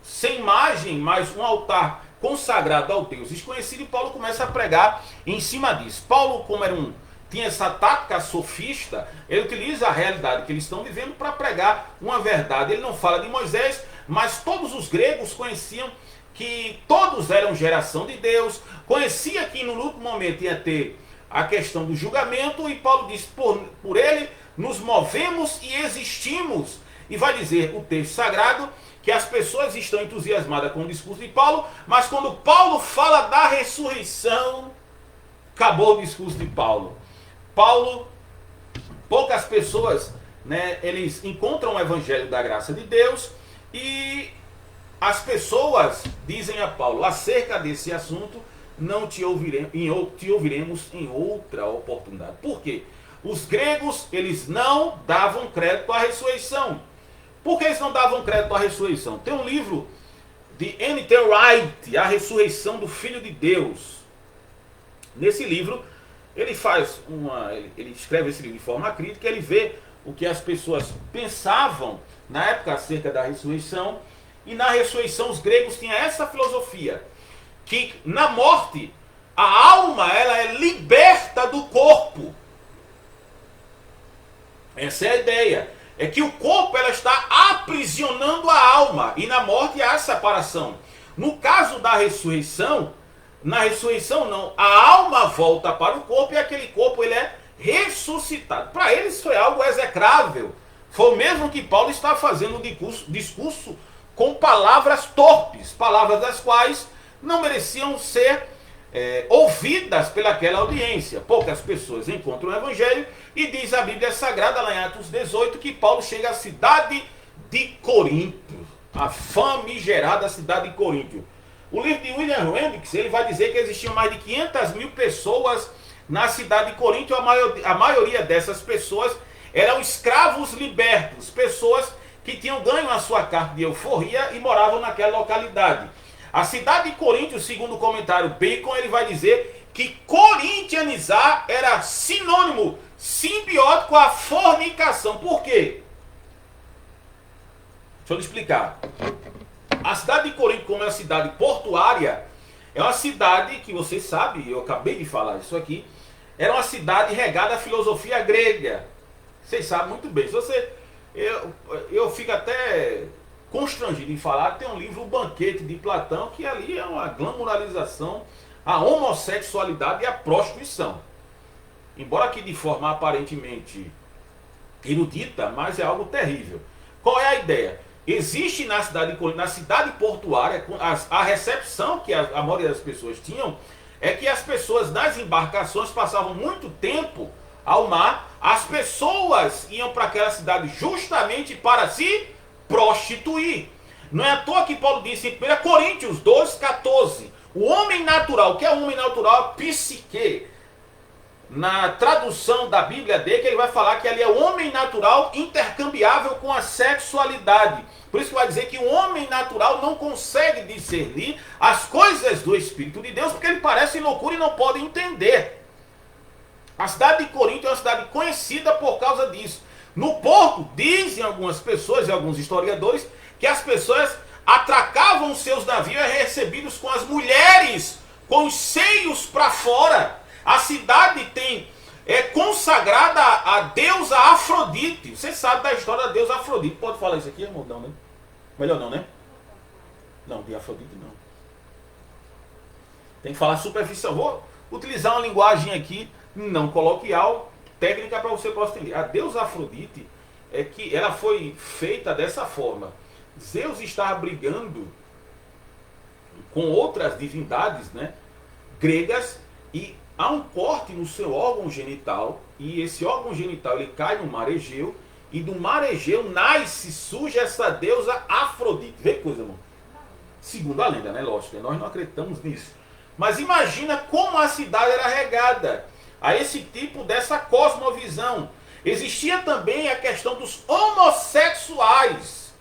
sem imagem, mas um altar consagrado ao Deus desconhecido, e Paulo começa a pregar em cima disso. Paulo, como tinha essa tática sofista, ele utiliza a realidade que eles estão vivendo para pregar uma verdade. Ele não fala de Moisés, mas todos os gregos conheciam que todos eram geração de Deus, conhecia que no último momento ia ter a questão do julgamento, e Paulo diz, por ele nos movemos e existimos. E vai dizer o texto sagrado que as pessoas estão entusiasmadas com o discurso de Paulo, mas quando Paulo fala da ressurreição, acabou o discurso de Paulo. Poucas pessoas, né, eles encontram o evangelho da graça de Deus, e as pessoas dizem a Paulo, acerca desse assunto, não te ouviremos em outra oportunidade. Por quê? Os gregos, eles não davam crédito à ressurreição. Por que eles não davam crédito à ressurreição? Tem um livro de N.T. Wright, A Ressurreição do Filho de Deus. Nesse livro, ele escreve esse livro de forma crítica, ele vê o que as pessoas pensavam na época acerca da ressurreição, e na ressurreição os gregos tinham essa filosofia, que na morte a alma ela é liberta do corpo. Essa é a ideia. É que o corpo ela está aprisionando a alma, e na morte há a separação. No caso da ressurreição, na ressurreição não, a alma volta para o corpo, e aquele corpo ele é ressuscitado. Para eles foi algo execrável. Foi o mesmo que Paulo está fazendo um discurso com palavras torpes, palavras das quais não mereciam ser ouvidas pelaquela audiência. Poucas pessoas encontram o evangelho, e diz a Bíblia Sagrada lá em Atos 18 que Paulo chega à cidade de Corinto, a famigerada cidade de Corinto. O livro de William Hendricks, ele vai dizer que existiam mais de 500 mil pessoas na cidade de Corinto. A maioria dessas pessoas eram escravos libertos, pessoas que tinham ganho a sua carta de euforia e moravam naquela localidade. A cidade de Corinto, segundo o comentário Bacon, ele vai dizer que corintianizar era sinônimo, simbiótico à fornicação. Por quê? Deixa eu lhe explicar. A cidade de Corinto, como é uma cidade portuária, é uma cidade que você sabe, eu acabei de falar isso aqui, era uma cidade regada à filosofia grega. Vocês sabem muito bem. Eu fico até constrangido em falar, tem um livro, O Banquete de Platão, que ali é uma glamoralização à homossexualidade e à prostituição. Embora que de forma aparentemente erudita, mas é algo terrível. Qual é a ideia? Existe na cidade de Corinto, na cidade portuária, a recepção que a maioria das pessoas tinham, é que as pessoas nas embarcações passavam muito tempo ao mar. As pessoas iam para aquela cidade justamente para se prostituir. Não é à toa que Paulo disse em 1 Coríntios 12:14, o homem natural, que é o homem natural? Psique. Na tradução da Bíblia dele, ele vai falar que ali é o homem natural intercambiável com a sexualidade. Por isso que vai dizer que o homem natural não consegue discernir as coisas do Espírito de Deus, porque ele parece loucura e não pode entender. A cidade de Corinto é uma cidade conhecida por causa disso. No porto, dizem algumas pessoas e alguns historiadores, que as pessoas atracavam seus navios recebidos com as mulheres, com os seios para fora. A cidade tem é consagrada à deusa Afrodite. Você sabe da história da deusa Afrodite. Pode falar isso aqui, amor? Não, né? Melhor não, né? Não, de Afrodite não. Tem que falar superficial. Vou utilizar uma linguagem aqui não coloquial, técnica para você possa entender. A deusa Afrodite é que ela foi feita dessa forma. Zeus estava brigando com outras divindades, né, gregas, e há um corte no seu órgão genital, e esse órgão genital ele cai no mar Egeu, e do mar Egeu nasce, surge essa deusa Afrodite. Vê que coisa, irmão? Segundo a lenda, né? Lógico, nós não acreditamos nisso. Mas imagina como a cidade era regada a esse tipo dessa cosmovisão. Existia também a questão dos homossexuais.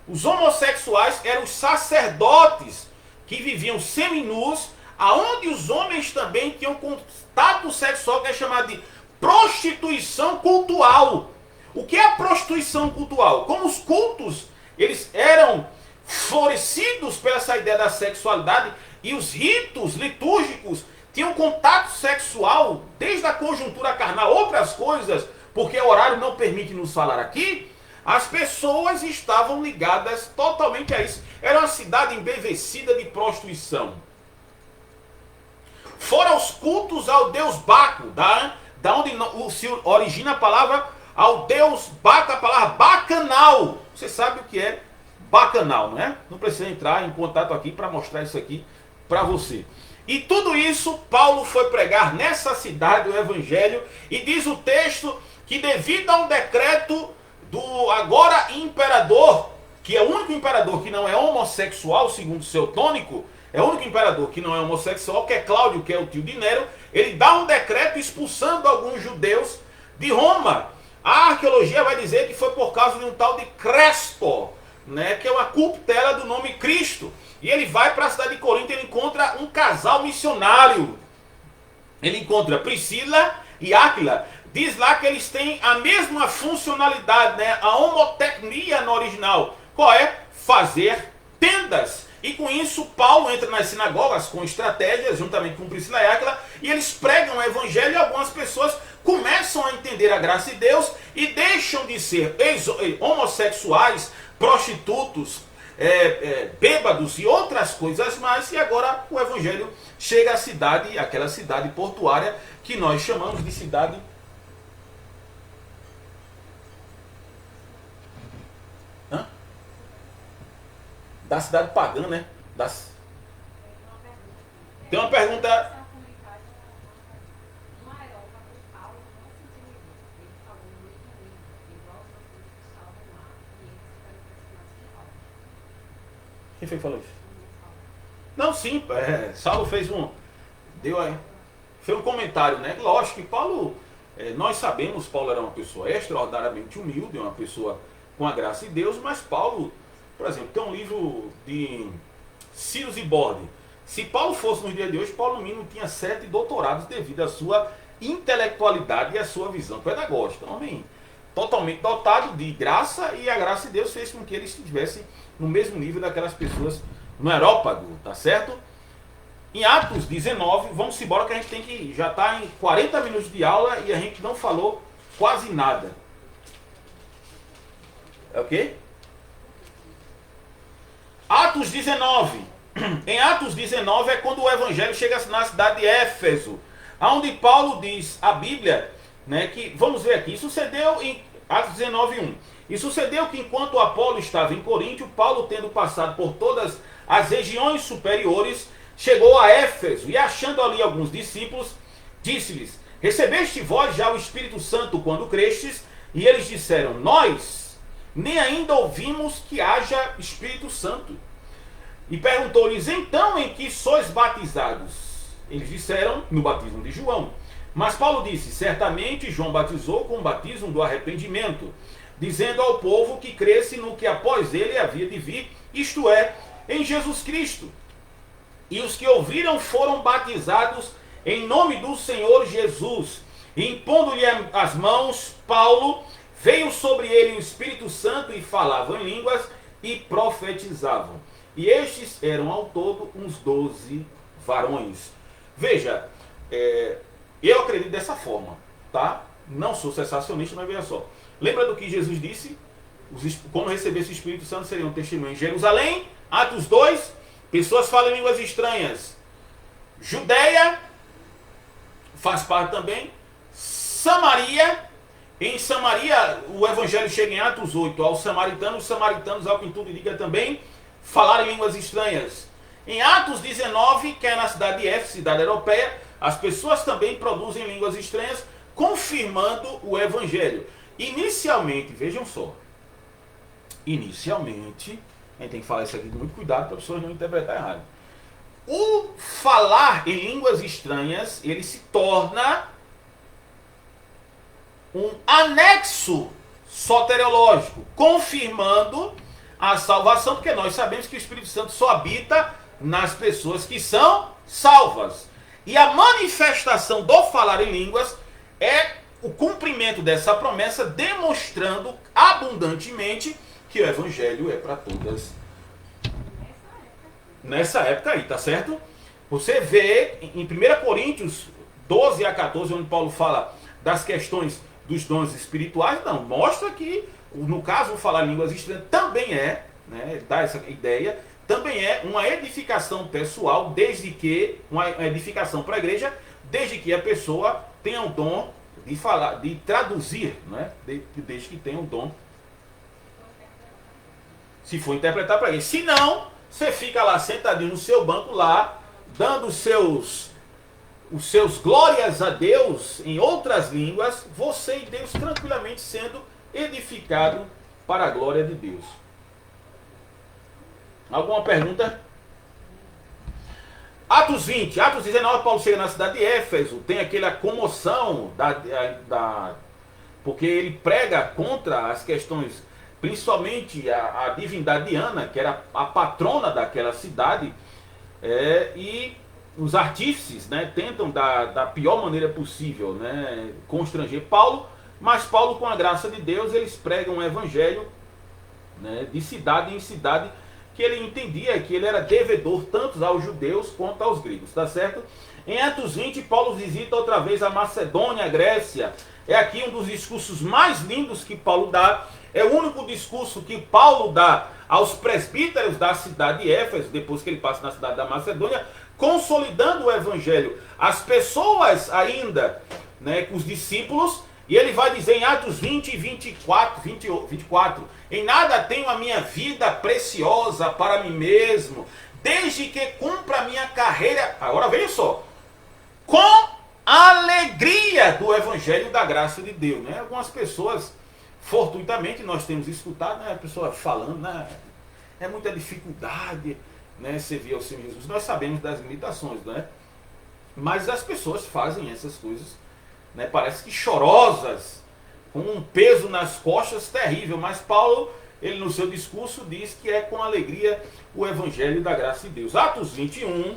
Os homossexuais eram os sacerdotes que viviam seminus, aonde os homens também tinham contato sexual, que é chamado de prostituição cultual. O que é a prostituição cultual? Como os cultos, eles eram florescidos pela essa ideia da sexualidade, e os ritos litúrgicos tinham contato sexual desde a conjuntura carnal, outras coisas, porque o horário não permite nos falar aqui. As pessoas estavam ligadas totalmente a isso. Era uma cidade embevecida de prostituição. Fora os cultos ao deus Baco, da onde se origina a palavra ao deus Baco, a palavra bacanal. Você sabe o que é bacanal, não é? Não precisa entrar em contato aqui para mostrar isso aqui para você. E tudo isso Paulo foi pregar nessa cidade o evangelho, e diz o texto que devido a um decreto do agora imperador, que é o único imperador que não é homossexual, segundo seu tônico, é o único imperador que não é homossexual, que é Cláudio, que é o tio de Nero, ele dá um decreto expulsando alguns judeus de Roma. A arqueologia vai dizer que foi por causa de um tal de Crespo, né, que é uma corruptela do nome Cristo. E ele vai para a cidade de Corinto, ele encontra um casal missionário. Ele encontra Priscila e Áquila. Diz lá que eles têm a mesma funcionalidade, né? A homotecnia no original. Qual é? Fazer tendas. E com isso, Paulo entra nas sinagogas com estratégias, juntamente com Priscila e Áquila, e eles pregam o evangelho, e algumas pessoas começam a entender a graça de Deus e deixam de ser homossexuais, prostitutos, bêbados e outras coisas mais, e agora o evangelho chega à cidade, aquela cidade portuária que nós chamamos de cidade da cidade pagã, né? Tem uma pergunta. Quem foi que falou isso? Não, sim, Saulo fez fez um comentário, né? Lógico que Paulo, nós sabemos, Paulo era uma pessoa extraordinariamente humilde, uma pessoa com a graça de Deus, mas Paulo, por exemplo, tem um livro de Cyrus e Borde. Se Paulo fosse no dia de hoje, Paulo no mínimo tinha 7 doutorados devido à sua intelectualidade e à sua visão pedagógica. Um homem totalmente dotado de graça, e a graça de Deus fez com que ele estivesse no mesmo nível daquelas pessoas no Areópago, tá certo? Em Atos 19, vamos embora que a gente tem que, já está em 40 minutos de aula e a gente não falou quase nada. É o quê? Atos 19. Em Atos 19 é quando o evangelho chega na cidade de Éfeso, onde Paulo diz, a Bíblia, né, que, vamos ver aqui, sucedeu em Atos 19:1. E sucedeu que enquanto Apolo estava em Coríntio, Paulo, tendo passado por todas as regiões superiores, chegou a Éfeso, e achando ali alguns discípulos, disse-lhes, recebeste vós já o Espírito Santo quando crestes? E eles disseram, nós nem ainda ouvimos que haja Espírito Santo. E perguntou-lhes, então em que sois batizados? Eles disseram, no batismo de João. Mas Paulo disse, certamente João batizou com o batismo do arrependimento, dizendo ao povo que cresce no que após ele havia de vir, isto é, em Jesus Cristo. E os que ouviram foram batizados em nome do Senhor Jesus. E impondo-lhe as mãos, Paulo, veio sobre ele o Espírito Santo e falavam em línguas e profetizavam. E estes eram ao todo uns 12 varões. Veja, eu acredito entendido dessa forma, tá? Não sou cessacionista, mas veja só. Lembra do que Jesus disse? Quando recebesse o Espírito Santo seriam testemunhas em Jerusalém, Atos 2, pessoas falam línguas estranhas. Judeia, faz parte também. Samaria, em Samaria, o evangelho chega em Atos 8 aos samaritanos, os samaritanos, ao que tudo indica também, falaram línguas estranhas. Em Atos 19, que é na cidade de Éfeso, cidade europeia, as pessoas também produzem línguas estranhas, confirmando o evangelho. Inicialmente, vejam só, inicialmente, a gente tem que falar isso aqui com muito cuidado para as pessoas não interpretarem errado. O falar em línguas estranhas, ele se torna um anexo soteriológico, confirmando a salvação, porque nós sabemos que o Espírito Santo só habita nas pessoas que são salvas. E a manifestação do falar em línguas é o cumprimento dessa promessa, demonstrando abundantemente que o evangelho é para todas. Nessa época aí, tá certo? Você vê em 1 Coríntios 12 a 14, onde Paulo fala das questões dos dons espirituais, não, mostra que, no caso, o falar línguas estranhas também é, né, dá essa ideia, também é uma edificação pessoal, desde que, uma edificação para a igreja, desde que a pessoa tenha o dom de falar, de traduzir, né, desde que tenha o dom, se for interpretar para ele. Se não, você fica lá sentadinho no seu banco lá, dando os seus glórias a Deus em outras línguas, você e Deus tranquilamente sendo edificado para a glória de Deus. Alguma pergunta? Atos 20, Atos 19, Paulo chega na cidade de Éfeso, tem aquela comoção, porque ele prega contra as questões, principalmente a divindade Diana, que era a patrona daquela cidade, e os artífices, né, tentam da pior maneira possível, né, constranger Paulo, mas Paulo, com a graça de Deus, eles pregam o evangelho, né, de cidade em cidade, que ele entendia que ele era devedor tanto aos judeus quanto aos gregos, tá certo? Em Atos 20, Paulo visita outra vez a Macedônia, a Grécia. É aqui um dos discursos mais lindos que Paulo dá. É o único discurso que Paulo dá aos presbíteros da cidade de Éfeso, depois que ele passa na cidade da Macedônia, consolidando o evangelho. As pessoas ainda, né, os discípulos, e ele vai dizer em Atos 20 e 24, em nada tenho a minha vida preciosa para mim mesmo, desde que cumpra a minha carreira, agora veja só, com a alegria do evangelho da graça de Deus. Né? Algumas pessoas, fortuitamente, nós temos escutado, né, a pessoa falando, né, é muita dificuldade, né, servir ao Senhor Jesus. Nós sabemos das limitações, né? Mas as pessoas fazem essas coisas, né, parece que chorosas, com um peso nas costas terrível, mas Paulo, ele no seu discurso diz que é com alegria o evangelho da graça de Deus. Atos 21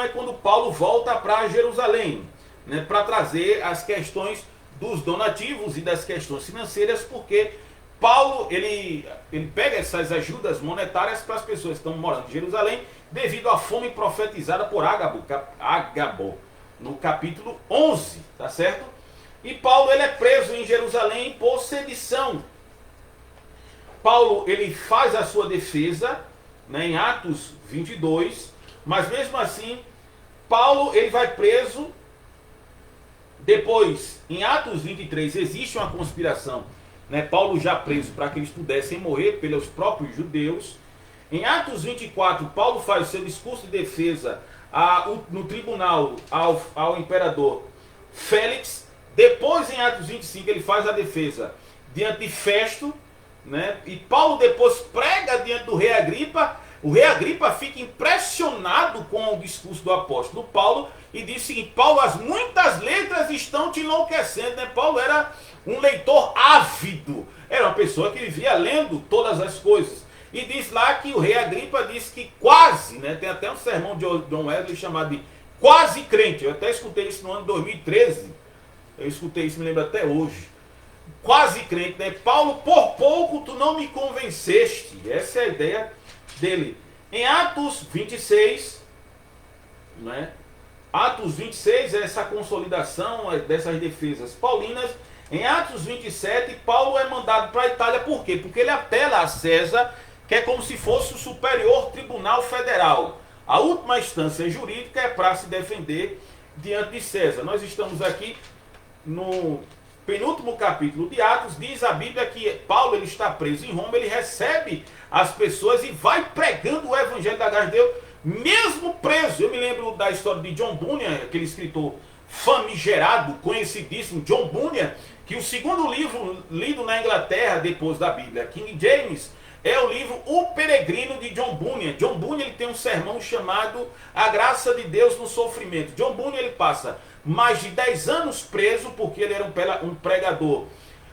é quando Paulo volta para Jerusalém, né, para trazer as questões dos donativos e das questões financeiras, porque Paulo ele pega essas ajudas monetárias para as pessoas que estão morando em Jerusalém, devido à fome profetizada por Agabo, no capítulo 11, tá certo? E Paulo, ele é preso em Jerusalém por sedição. Paulo, ele faz a sua defesa, né, em Atos 22, mas mesmo assim, Paulo, ele vai preso. Depois, em Atos 23, existe uma conspiração, né, Paulo já preso para que eles pudessem morrer pelos próprios judeus. Em Atos 24, Paulo faz o seu discurso de defesa no tribunal ao imperador Félix. Depois, em Atos 25, ele faz a defesa diante de Festo, né? E Paulo depois prega diante do rei Agripa. O rei Agripa fica impressionado com o discurso do apóstolo Paulo e diz o seguinte: Paulo, as muitas letras estão te enlouquecendo, né? Paulo era um leitor ávido, era uma pessoa que vivia lendo todas as coisas. E diz lá que o rei Agripa disse que quase, né, tem até um sermão de John Wesley chamado de Quase Crente. Eu até escutei isso no ano 2013. Eu escutei isso, me lembro até hoje. Quase crente, né? Paulo, por pouco tu não me convenceste. Essa é a ideia dele. Em Atos 26, não é? Atos 26 é essa consolidação dessas defesas paulinas. Em Atos 27, Paulo é mandado para a Itália. Por quê? Porque ele apela a César, que é como se fosse o superior tribunal federal. A última instância jurídica é para se defender diante de César. Nós estamos aqui no penúltimo capítulo de Atos. Diz a Bíblia que Paulo ele está preso em Roma, ele recebe as pessoas e vai pregando o evangelho da graça de Deus, mesmo preso. Eu me lembro da história de John Bunyan, aquele escritor famigerado, conhecidíssimo, John Bunyan, que o segundo livro lido na Inglaterra depois da Bíblia, King James, é o livro O Peregrino de John Bunyan. John Bunyan ele tem um sermão chamado A Graça de Deus no Sofrimento. John Bunyan ele passa mais de 10 anos preso, porque ele era um pregador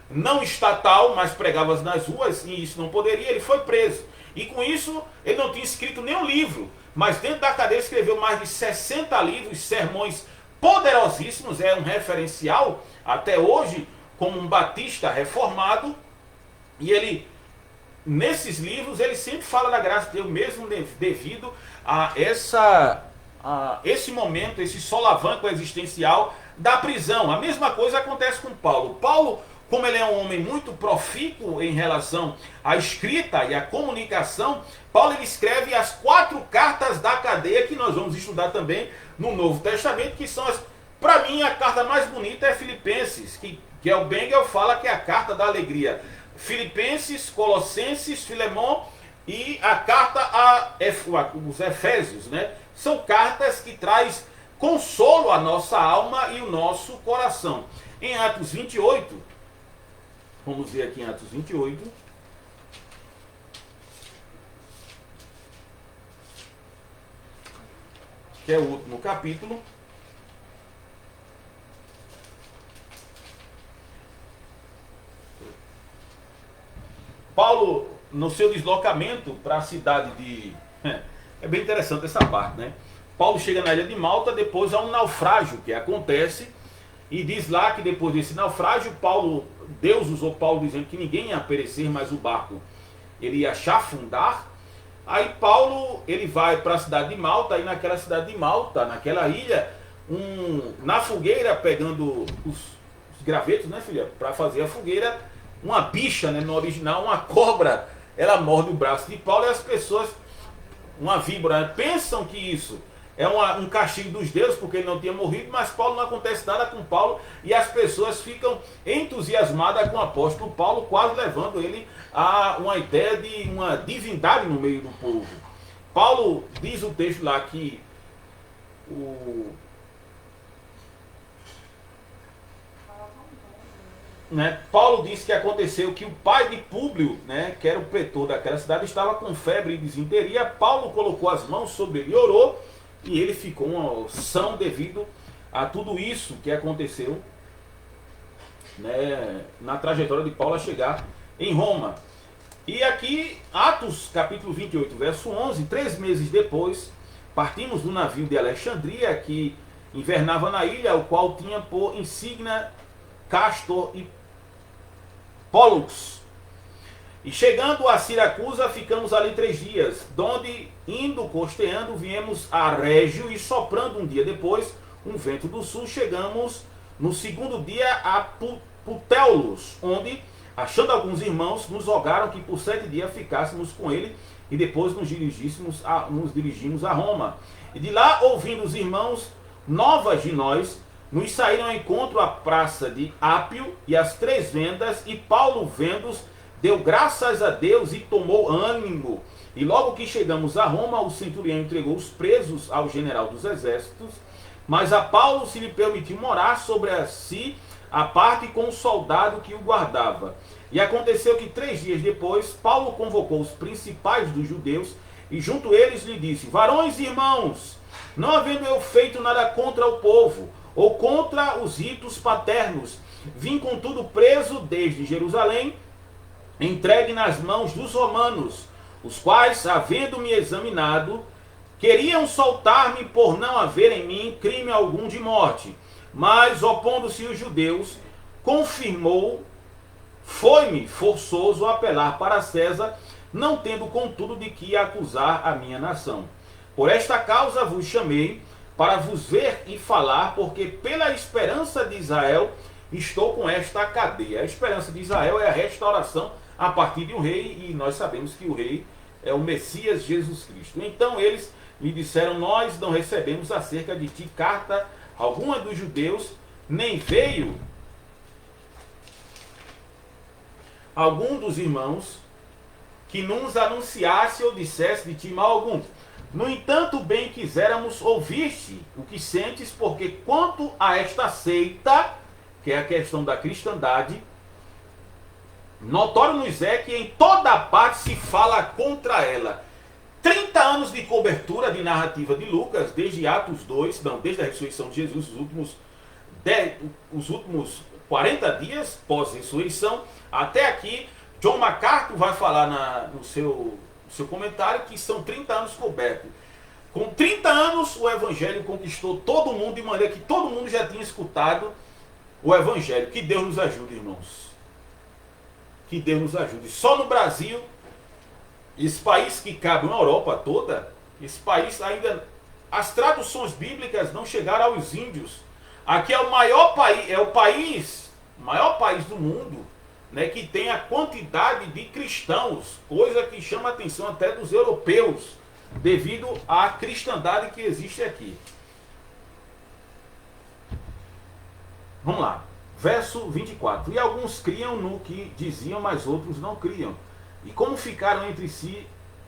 não estatal, mas pregava nas ruas, e isso não poderia, ele foi preso. E com isso, ele não tinha escrito nenhum livro, mas dentro da cadeia escreveu mais de 60 livros, sermões poderosíssimos, é um referencial até hoje, como um batista reformado, e ele, nesses livros, ele sempre fala da graça de Deus, mesmo devido a esse momento, esse solavanco existencial da prisão. A mesma coisa acontece com Paulo. Paulo, como ele é um homem muito profícuo em relação à escrita e à comunicação, Paulo ele escreve as 4 cartas da cadeia, que nós vamos estudar também no Novo Testamento, que são para mim, a carta mais bonita é Filipenses, que é o Bengel fala que é a carta da alegria. Filipenses, Colossenses, Filemon e a carta os Efésios, né? São cartas que traz consolo à nossa alma e o nosso coração. Em Atos 28, vamos ver aqui em Atos 28, que é o último capítulo. Paulo, no seu deslocamento para a cidade de... É bem interessante essa parte, né? Paulo chega na ilha de Malta, depois há um naufrágio que acontece, e diz lá que depois desse naufrágio, Deus usou Paulo dizendo que ninguém ia perecer, mas o barco ele ia chafundar. Aí Paulo ele vai para a cidade de Malta, e naquela cidade de Malta, naquela ilha, na fogueira, pegando os gravetos, né, filha, para fazer a fogueira, uma bicha, né, no original, uma cobra, ela morde o braço de Paulo, e as pessoas, uma víbora, né, pensam que isso é um castigo dos deuses, porque ele não tinha morrido, mas Paulo, não acontece nada com Paulo, e as pessoas ficam entusiasmadas com o apóstolo Paulo, quase levando ele a uma ideia de uma divindade no meio do povo. Paulo diz o texto lá que Paulo disse que aconteceu que o pai de Públio, né, que era o pretor daquela cidade, estava com febre e disenteria. Paulo colocou as mãos sobre ele e orou, e ele ficou são devido a tudo isso que aconteceu, né, na trajetória de Paulo a chegar em Roma. E aqui, Atos capítulo 28, verso 11, 3 meses depois, partimos do navio de Alexandria, que invernava na ilha, o qual tinha por insígnia Castor e Pólux. E chegando a Siracusa, ficamos ali 3 dias, donde, indo costeando, viemos a Régio, e soprando um dia depois, um vento do sul, chegamos no segundo dia a Putéolos, onde, achando alguns irmãos, nos rogaram que por 7 dias ficássemos com ele, e depois nos dirigimos a Roma. E de lá, ouvindo os irmãos novas de nós, nos saíram ao encontro à praça de Ápio e as 3 vendas, e Paulo, vendo-os, deu graças a Deus e tomou ânimo. E logo que chegamos a Roma, o centurião entregou os presos ao general dos exércitos, mas a Paulo se lhe permitiu morar sobre si a parte com o soldado que o guardava. E aconteceu que 3 dias depois, Paulo convocou os principais dos judeus, e junto eles lhe disse: varões e irmãos, não havendo eu feito nada contra o povo, ou contra os ritos paternos, vim contudo preso desde Jerusalém, entregue nas mãos dos romanos, os quais, havendo-me examinado, queriam soltar-me por não haver em mim crime algum de morte. Mas, opondo-se os judeus, foi-me forçoso apelar para César, não tendo contudo de que acusar a minha nação. Por esta causa vos chamei, para vos ver e falar, porque pela esperança de Israel estou com esta cadeia. A esperança de Israel é a restauração a partir de um rei, e nós sabemos que o rei é o Messias Jesus Cristo. Então eles me disseram: nós não recebemos acerca de ti carta alguma dos judeus, nem veio algum dos irmãos que nos anunciasse ou dissesse de ti mal algum. No entanto, bem quiséramos ouvir-te o que sentes, porque quanto a esta seita, que é a questão da cristandade, notório nos é que em toda parte se fala contra ela. 30 anos de cobertura de narrativa de Lucas, desde Atos 2, desde a ressurreição de Jesus, os últimos 40 dias pós-ressurreição, até aqui. John MacArthur vai falar no seu comentário que são 30 anos cobertos. Com 30 anos, o Evangelho conquistou todo mundo, de maneira que todo mundo já tinha escutado o Evangelho. Que Deus nos ajude, irmãos. Que Deus nos ajude. Só no Brasil, esse país que cabe na Europa toda, esse país ainda, as traduções bíblicas não chegaram aos índios. Aqui é o maior país, maior país do mundo, né, que tem a quantidade de cristãos, coisa que chama a atenção até dos europeus, devido à cristandade que existe aqui. Vamos lá, verso 24. E alguns criam no que diziam, mas outros não criam. E como ficaram entre si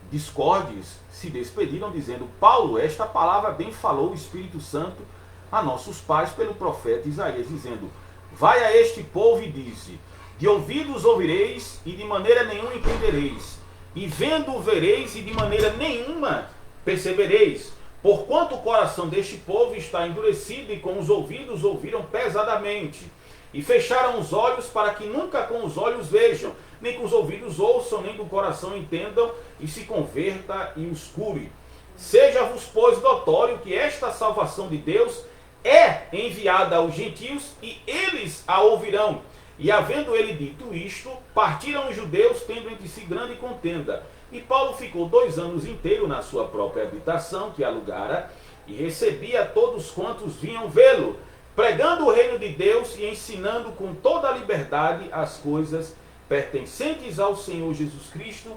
discordes, se despediram, dizendo: Paulo, esta palavra bem falou o Espírito Santo a nossos pais pelo profeta Isaías, dizendo: vai a este povo e dize: de ouvidos ouvireis e de maneira nenhuma entendereis, e vendo vereis e de maneira nenhuma percebereis, porquanto o coração deste povo está endurecido, e com os ouvidos ouviram pesadamente, e fecharam os olhos para que nunca com os olhos vejam, nem com os ouvidos ouçam, nem do coração entendam, e se converta e os cure. Seja-vos, pois, notório que esta salvação de Deus é enviada aos gentios, e eles a ouvirão. E havendo ele dito isto, partiram os judeus, tendo entre si grande contenda. E Paulo ficou 2 anos inteiros na sua própria habitação, que alugara, e recebia todos quantos vinham vê-lo, pregando o reino de Deus e ensinando com toda a liberdade as coisas pertencentes ao Senhor Jesus Cristo,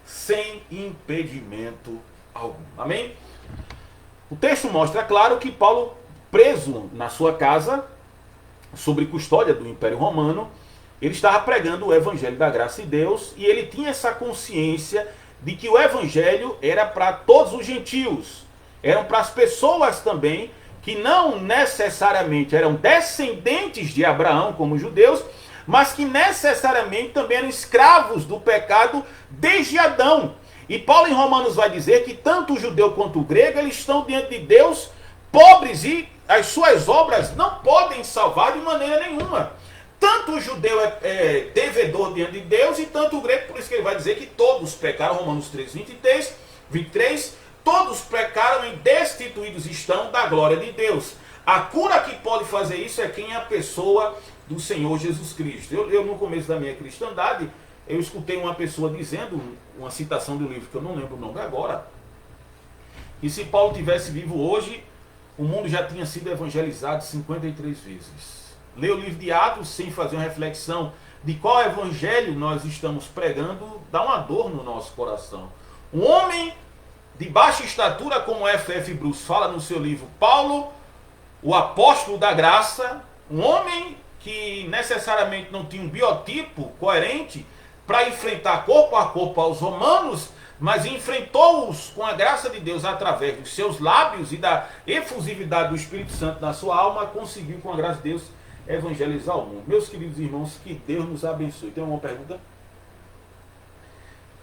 sem impedimento algum. Amém? O texto mostra, claro, que Paulo, preso na sua casa, sob custódia do Império Romano, ele estava pregando o Evangelho da graça de Deus, e ele tinha essa consciência de que o Evangelho era para todos os gentios, eram para as pessoas também que não necessariamente eram descendentes de Abraão como judeus, mas que necessariamente também eram escravos do pecado desde Adão. E Paulo em Romanos vai dizer que tanto o judeu quanto o grego, eles estão diante de Deus pobres, e as suas obras não podem salvar de maneira nenhuma. Tanto o judeu é devedor diante de Deus, e tanto o grego, por isso que ele vai dizer que todos pecaram, Romanos 3, 23, todos pecaram e destituídos estão da glória de Deus. A cura que pode fazer isso é quem é a pessoa do Senhor Jesus Cristo. Eu no começo da minha cristandade, eu escutei uma pessoa dizendo, uma citação do livro que eu não lembro o nome agora, que se Paulo tivesse vivo hoje, o mundo já tinha sido evangelizado 53 vezes. Ler o livro de Atos sem fazer uma reflexão de qual evangelho nós estamos pregando, dá uma dor no nosso coração. Um homem de baixa estatura, como F.F. Bruce fala no seu livro Paulo, o apóstolo da graça, um homem que necessariamente não tinha um biotipo coerente para enfrentar corpo a corpo aos romanos, mas enfrentou-os com a graça de Deus através dos seus lábios e da efusividade do Espírito Santo na sua alma, conseguiu com a graça de Deus evangelizar o mundo. Meus queridos irmãos, que Deus nos abençoe. Tem alguma pergunta?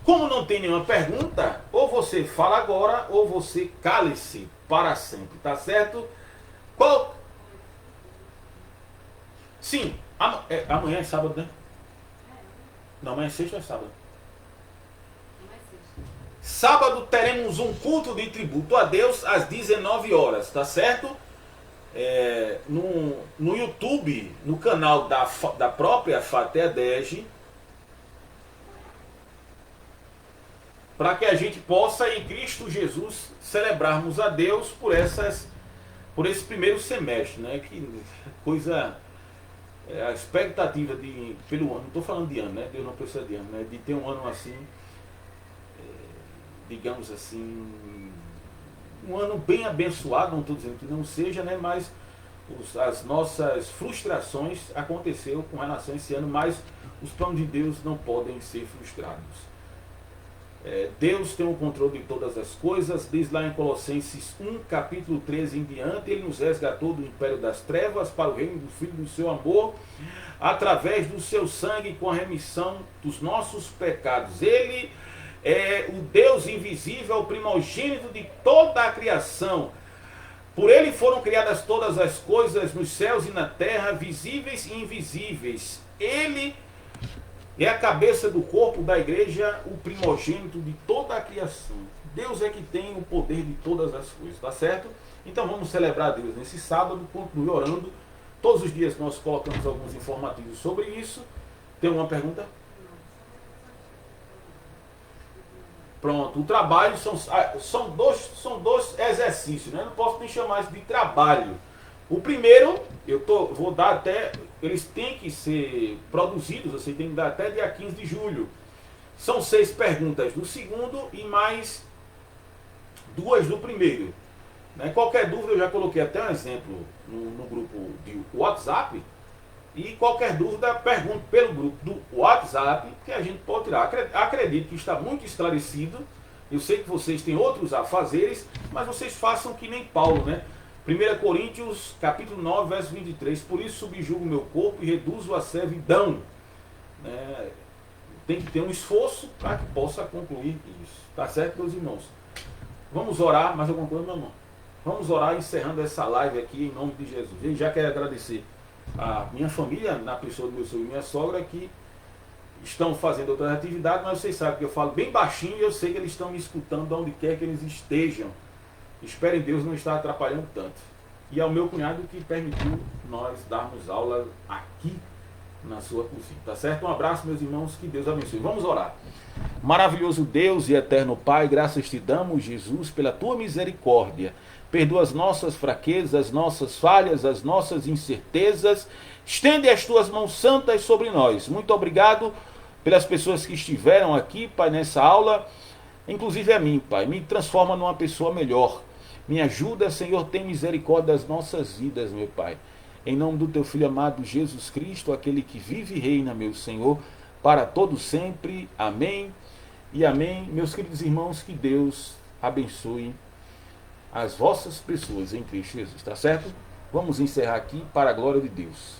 Como não tem nenhuma pergunta, ou você fala agora, ou você cale-se para sempre, tá certo? Qual? Sim, amanhã é sábado, né? Não, amanhã é sexta ou é sábado? Sábado teremos um culto de tributo a Deus às 19 horas, tá certo? No YouTube, no canal da própria FATEADEG, para que a gente possa, em Cristo Jesus, celebrarmos a Deus por essas por esse primeiro semestre, né? Que coisa, a expectativa de, pelo ano, não estou falando de ano, né? Deus não precisa de ano, né? De ter um ano assim, digamos assim, um ano bem abençoado, não estou dizendo que não seja, né? Mas as nossas frustrações aconteceram com relação a esse ano, mas os planos de Deus não podem ser frustrados. Deus tem o controle de todas as coisas, diz lá em Colossenses 1, capítulo 13 em diante, ele nos resgatou do império das trevas para o reino do Filho do seu amor, através do seu sangue, com a remissão dos nossos pecados. Ele é o Deus invisível, o primogênito de toda a criação. Por ele foram criadas todas as coisas nos céus e na terra, visíveis e invisíveis. Ele é a cabeça do corpo da igreja, o primogênito de toda a criação. Deus é que tem o poder de todas as coisas, tá certo? Então vamos celebrar a Deus nesse sábado, continue orando. Todos os dias nós colocamos alguns informativos sobre isso. Tem uma pergunta? Pronto, o trabalho são dois exercícios, né? Não posso nem chamar isso de trabalho. O primeiro, vou dar até, eles têm que ser produzidos, você tem que dar até dia 15 de julho. São 6 perguntas do segundo e mais 2 do primeiro. Né? Qualquer dúvida, eu já coloquei até um exemplo no grupo de WhatsApp. E qualquer dúvida, pergunte pelo grupo do WhatsApp, que a gente pode tirar. Acredito que está muito esclarecido. Eu sei que vocês têm outros afazeres, mas vocês façam que nem Paulo, né? 1 Coríntios, capítulo 9, verso 23. Por isso subjugo o meu corpo e reduzo a servidão. Tem que ter um esforço para que possa concluir isso. Tá certo, meus irmãos? Vamos orar. Mais alguma coisa, meu irmão? Vamos orar encerrando essa live aqui em nome de Jesus. Eu já quero agradecer a minha família, na pessoa do meu sogro e minha sogra, que estão fazendo outras atividades, mas vocês sabem que eu falo bem baixinho e eu sei que eles estão me escutando de onde quer que eles estejam. Espero em Deus não estar atrapalhando tanto. E ao meu cunhado que permitiu nós darmos aula aqui na sua cozinha. Tá certo? Um abraço, meus irmãos, que Deus abençoe. Vamos orar. Maravilhoso Deus e eterno Pai, graças te damos, Jesus, pela tua misericórdia. Perdoa as nossas fraquezas, as nossas falhas, as nossas incertezas. Estende as tuas mãos santas sobre nós. Muito obrigado pelas pessoas que estiveram aqui, Pai, nessa aula. Inclusive a mim, Pai. Me transforma numa pessoa melhor. Me ajuda, Senhor, tem misericórdia das nossas vidas, meu Pai. Em nome do teu Filho amado Jesus Cristo, aquele que vive e reina, meu Senhor, para todo sempre. Amém e amém. Meus queridos irmãos, que Deus abençoe as vossas pessoas em Cristo Jesus, tá certo? Vamos encerrar aqui para a glória de Deus.